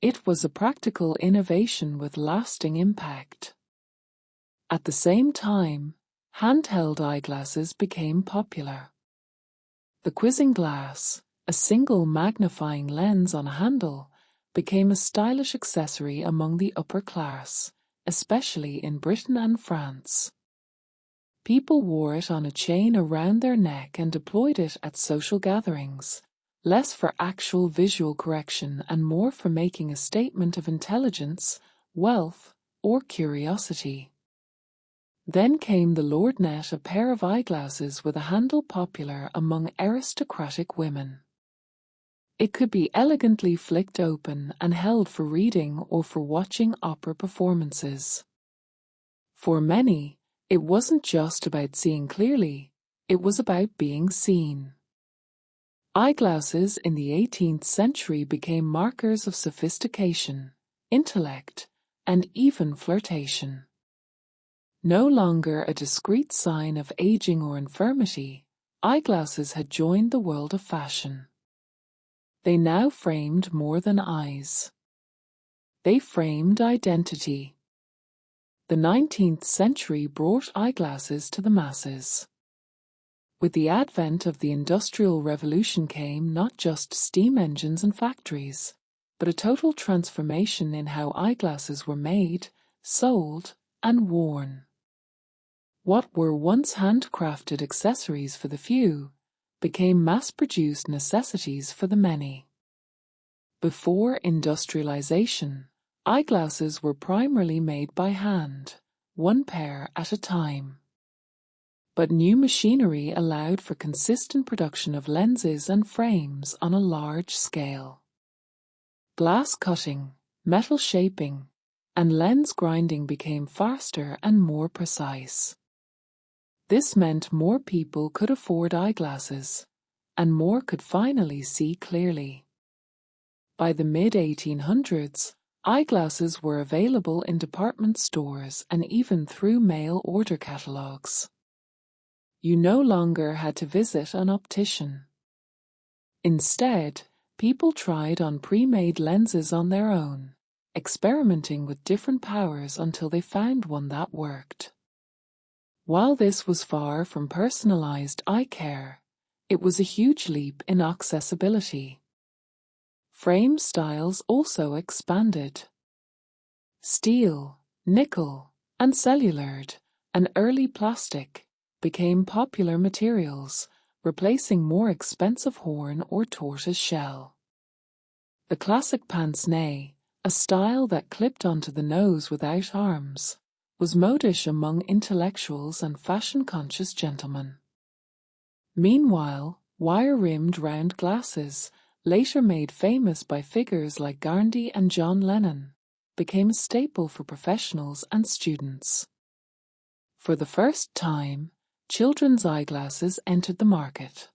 It was a practical innovation with lasting impact. At the same time, handheld eyeglasses became popular. The quizzing glass, a single magnifying lens on a handle, became a stylish accessory among the upper class, especially in Britain and France. People wore it on a chain around their neck and deployed it at social gatherings, less for actual visual correction and more for making a statement of intelligence, wealth, or curiosity. Then came the lorgnette, a pair of eyeglasses with a handle popular among aristocratic women. It could be elegantly flicked open and held for reading or for watching opera performances. For many, it wasn't just about seeing clearly, it was about being seen. Eyeglasses in the 18th century became markers of sophistication, intellect, and even flirtation. No longer a discreet sign of aging or infirmity, eyeglasses had joined the world of fashion. They now framed more than eyes. They framed identity. The 19th century brought eyeglasses to the masses. With the advent of the Industrial Revolution came not just steam engines and factories, but a total transformation in how eyeglasses were made, sold, and worn. What were once handcrafted accessories for the few became mass-produced necessities for the many. Before industrialization, eyeglasses were primarily made by hand, one pair at a time. But new machinery allowed for consistent production of lenses and frames on a large scale. Glass cutting, metal shaping, and lens grinding became faster and more precise. This meant more people could afford eyeglasses, and more could finally see clearly. By the mid-1800s, eyeglasses were available in department stores and even through mail order catalogs. You no longer had to visit an optician. Instead, people tried on pre-made lenses on their own, experimenting with different powers until they found one that worked. While this was far from personalized eye care, it was a huge leap in accessibility. Frame styles also expanded. Steel, nickel, and celluloid, and early plastic, became popular materials, replacing more expensive horn or tortoise shell. The classic pince-nez, a style that clipped onto the nose without arms, was modish among intellectuals and fashion-conscious gentlemen. Meanwhile, wire-rimmed round glasses, later made famous by figures like Gandhi and John Lennon, became a staple for professionals and students. For the first time, children's eyeglasses entered the market.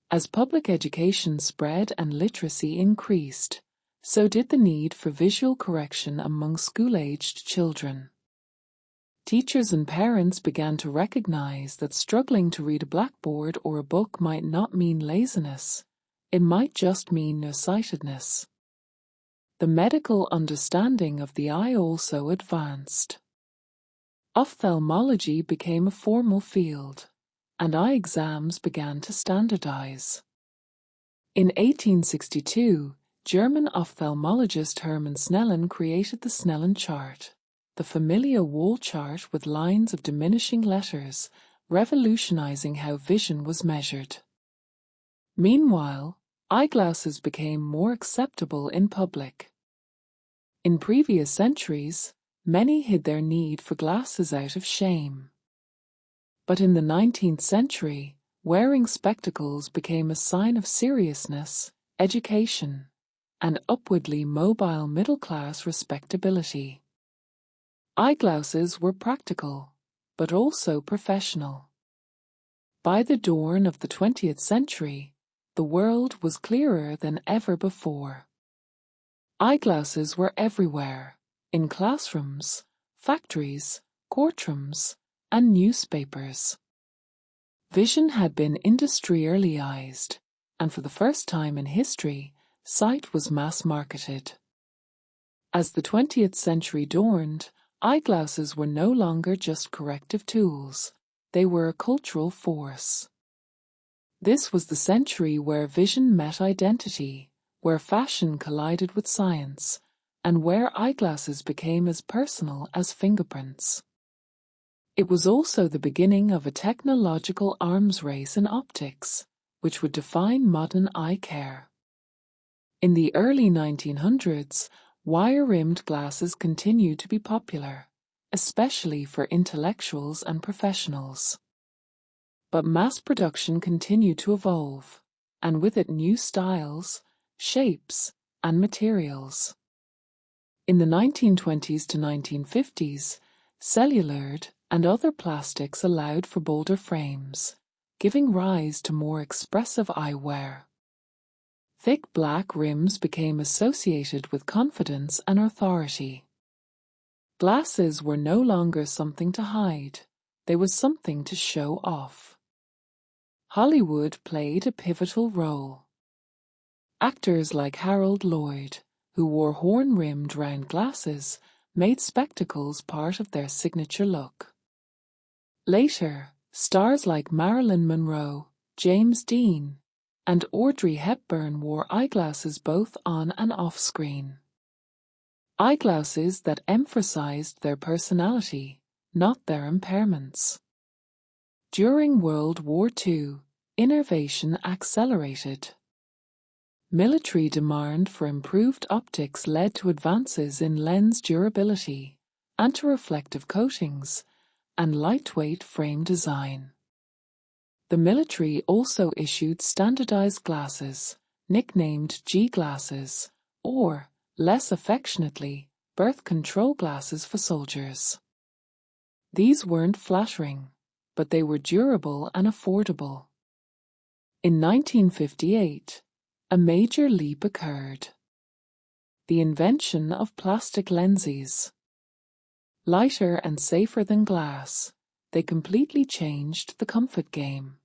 As public education spread and literacy increased, so did the need for visual correction among school-aged children. Teachers and parents began to recognize that struggling to read a blackboard or a book might not mean laziness, it might just mean nearsightedness. The medical understanding of the eye also advanced. Ophthalmology became a formal field, and eye exams began to standardize. In 1862, German ophthalmologist Hermann Snellen created the Snellen chart, the familiar wall chart with lines of diminishing letters, revolutionizing how vision was measured. Meanwhile, eyeglasses became more acceptable in public. In previous centuries, many hid their need for glasses out of shame. But in the 19th century, wearing spectacles became a sign of seriousness, education, and upwardly mobile middle-class respectability. Eyeglasses were practical, but also professional. By the dawn of the 20th century, the world was clearer than ever before. Eyeglasses were everywhere, in classrooms, factories, courtrooms, and newspapers. Vision had been industrialized, and for the first time in history, sight was mass-marketed. As the 20th century dawned, eyeglasses were no longer just corrective tools, they were a cultural force. This was the century where vision met identity, where fashion collided with science, and where eyeglasses became as personal as fingerprints. It was also the beginning of a technological arms race in optics, which would define modern eye care. In the early 1900s, wire-rimmed glasses continued to be popular, especially for intellectuals and professionals. But mass production continued to evolve, and with it new styles, shapes, and materials. In the 1920s to 1950s, celluloid and other plastics allowed for bolder frames, giving rise to more expressive eyewear. Thick black rims became associated with confidence and authority. Glasses were no longer something to hide, they were something to show off. Hollywood played a pivotal role. Actors like Harold Lloyd, who wore horn-rimmed round glasses, made spectacles part of their signature look. Later, stars like Marilyn Monroe, James Dean, and Audrey Hepburn wore eyeglasses both on and off screen. Eyeglasses that emphasized their personality, not their impairments. During World War II, innovation accelerated. Military demand for improved optics led to advances in lens durability, anti-reflective coatings, and lightweight frame design. The military also issued standardized glasses, nicknamed G-glasses, or, less affectionately, birth control glasses for soldiers. These weren't flattering, but they were durable and affordable. In 1958, a major leap occurred. The invention of plastic lenses. Lighter and safer than glass, they completely changed the comfort game.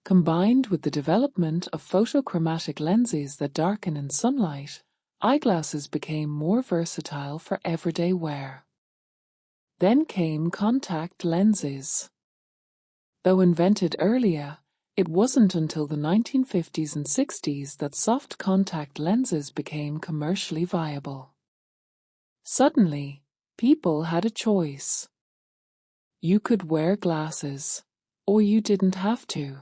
Combined with the development of photochromatic lenses that darken in sunlight, eyeglasses became more versatile for everyday wear. Then came contact lenses. Though invented earlier, it wasn't until the 1950s and 60s that soft contact lenses became commercially viable. Suddenly, people had a choice. You could wear glasses, or you didn't have to.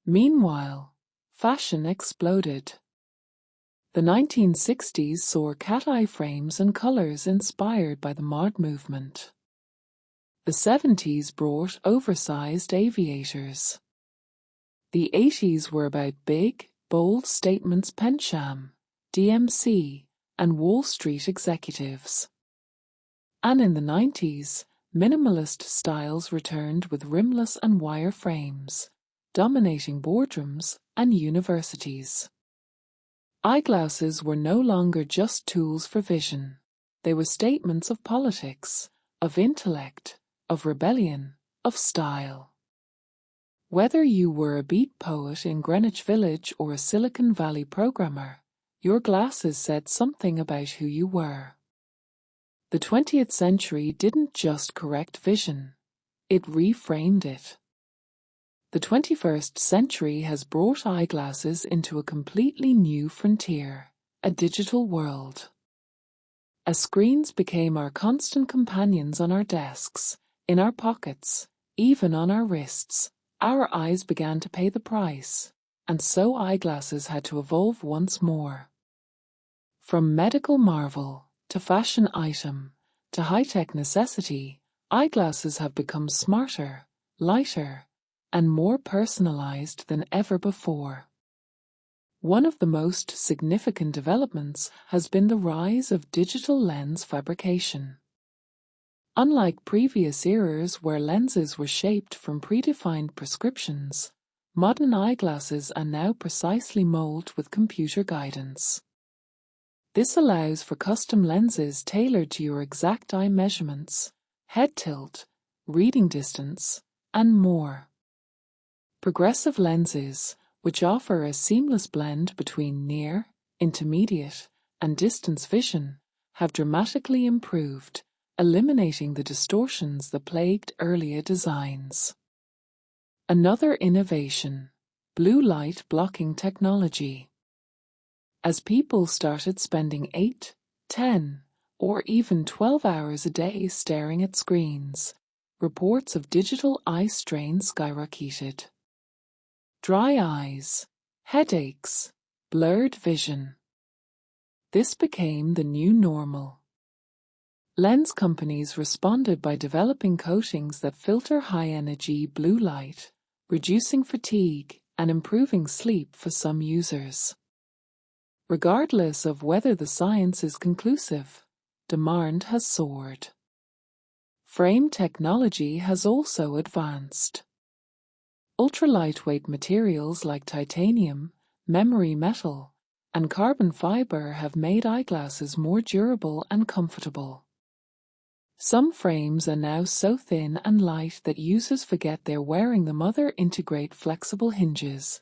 Meanwhile, fashion exploded. The 1960s saw cat-eye frames and colors inspired by the mod movement. The 70s brought oversized aviators. The 80s were about big, bold statements Pensham, DMC, and Wall Street executives. And in the 90s, minimalist styles returned with rimless and wire frames, dominating boardrooms and universities. Eyeglasses were no longer just tools for vision. They were statements of politics, of intellect, of rebellion, of style. Whether you were a beat poet in Greenwich Village or a Silicon Valley programmer, your glasses said something about who you were. The 20th century didn't just correct vision, it reframed it. The 21st century has brought eyeglasses into a completely new frontier, a digital world. As screens became our constant companions on our desks, in our pockets, even on our wrists, our eyes began to pay the price, and so eyeglasses had to evolve once more. From medical marvel, to fashion item, to high-tech necessity, eyeglasses have become smarter, lighter, and more personalized than ever before. One of the most significant developments has been the rise of digital lens fabrication. Unlike previous eras where lenses were shaped from predefined prescriptions, modern eyeglasses are now precisely molded with computer guidance. This allows for custom lenses tailored to your exact eye measurements, head tilt, reading distance, and more. Progressive lenses, which offer a seamless blend between near, intermediate, and distance vision, have dramatically improved, eliminating the distortions that plagued earlier designs. Another innovation: blue light blocking technology. As people started spending 8, 10, or even 12 hours a day staring at screens, reports of digital eye strain skyrocketed. Dry eyes, headaches, blurred vision. This became the new normal. Lens companies responded by developing coatings that filter high-energy blue light, reducing fatigue and improving sleep for some users. Regardless of whether the science is conclusive, demand has soared. Frame technology has also advanced. Ultra-lightweight materials like titanium, memory metal, and carbon fiber have made eyeglasses more durable and comfortable. Some frames are now so thin and light that users forget they're wearing them. Other integrate flexible hinges,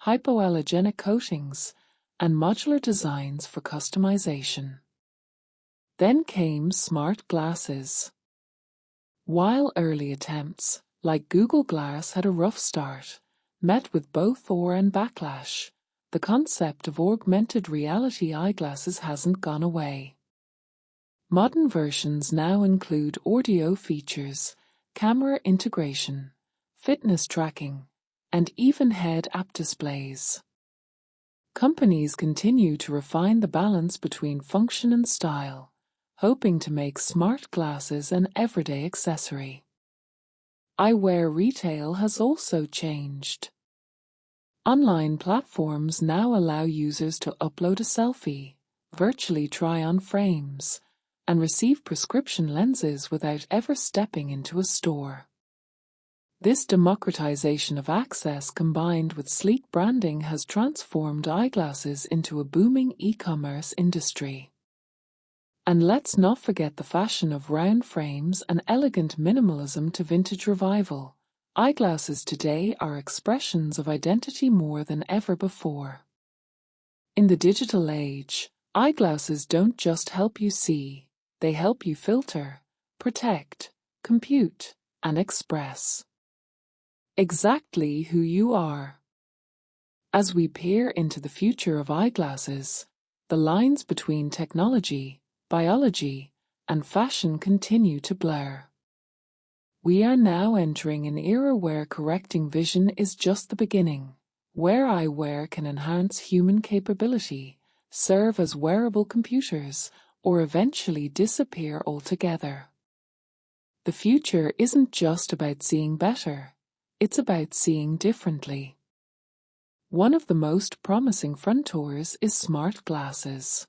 hypoallergenic coatings, and modular designs for customization. Then came smart glasses. While early attempts, like Google Glass, had a rough start, met with both awe and backlash, the concept of augmented reality eyeglasses hasn't gone away. Modern versions now include audio features, camera integration, fitness tracking, and even head-up displays. Companies continue to refine the balance between function and style, hoping to make smart glasses an everyday accessory. Eyewear retail has also changed. Online platforms now allow users to upload a selfie, virtually try on frames, and receive prescription lenses without ever stepping into a store. This democratization of access combined with sleek branding has transformed eyeglasses into a booming e-commerce industry. And let's not forget the fashion of round frames and elegant minimalism to vintage revival. Eyeglasses today are expressions of identity more than ever before. In the digital age, eyeglasses don't just help you see, they help you filter, protect, compute, and express exactly who you are. As we peer into the future of eyeglasses, the lines between technology, biology, and fashion continue to blur. We are now entering an era where correcting vision is just the beginning, where eyewear can enhance human capability, serve as wearable computers, or eventually disappear altogether. The future isn't just about seeing better, it's about seeing differently. One of the most promising frontiers is smart glasses.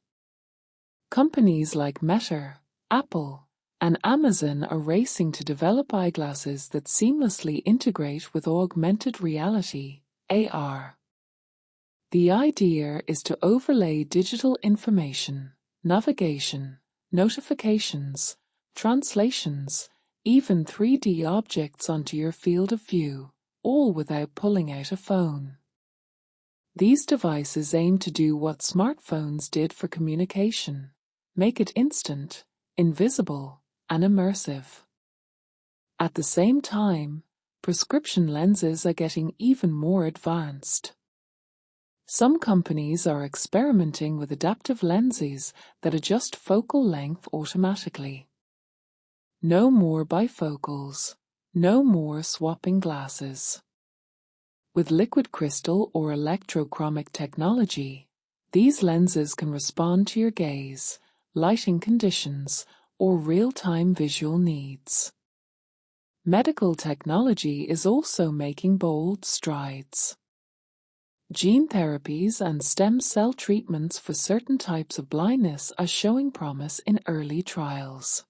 Companies like Meta, Apple, and Amazon are racing to develop eyeglasses that seamlessly integrate with augmented reality, AR. The idea is to overlay digital information, navigation, notifications, translations, even 3D objects onto your field of view, all without pulling out a phone. These devices aim to do what smartphones did for communication: make it instant, invisible, and immersive. At the same time, prescription lenses are getting even more advanced. Some companies are experimenting with adaptive lenses that adjust focal length automatically. No more bifocals, no more swapping glasses. With liquid crystal or electrochromic technology, these lenses can respond to your gaze, lighting conditions, or real-time visual needs. Medical technology is also making bold strides. Gene therapies and stem cell treatments for certain types of blindness are showing promise in early trials.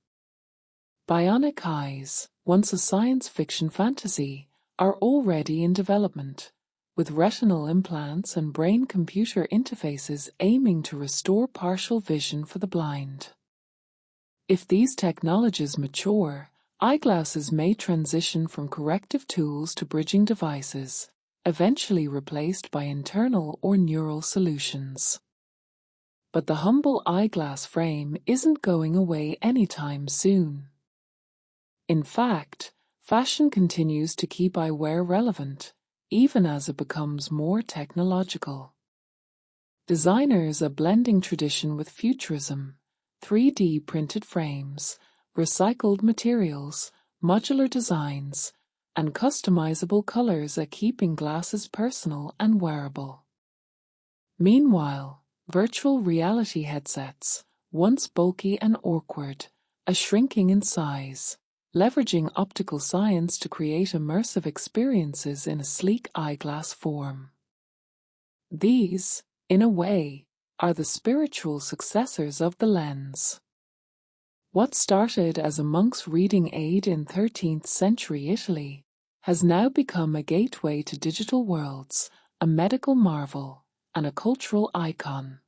Bionic eyes, once a science fiction fantasy, are already in development, with retinal implants and brain-computer interfaces aiming to restore partial vision for the blind. If these technologies mature, eyeglasses may transition from corrective tools to bridging devices, eventually replaced by internal or neural solutions. But the humble eyeglass frame isn't going away anytime soon. In fact, fashion continues to keep eyewear relevant, even as it becomes more technological. Designers are blending tradition with futurism. 3D printed frames, recycled materials, modular designs, and customizable colors are keeping glasses personal and wearable. Meanwhile, virtual reality headsets, once bulky and awkward, are shrinking in size, leveraging optical science to create immersive experiences in a sleek eyeglass form. These, in a way, are the spiritual successors of the lens. What started as a monk's reading aid in 13th century Italy has now become a gateway to digital worlds, a medical marvel, and a cultural icon.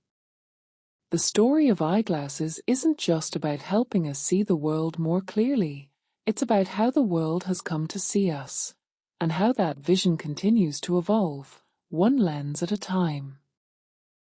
The story of eyeglasses isn't just about helping us see the world more clearly, it's about how the world has come to see us, and how that vision continues to evolve, one lens at a time.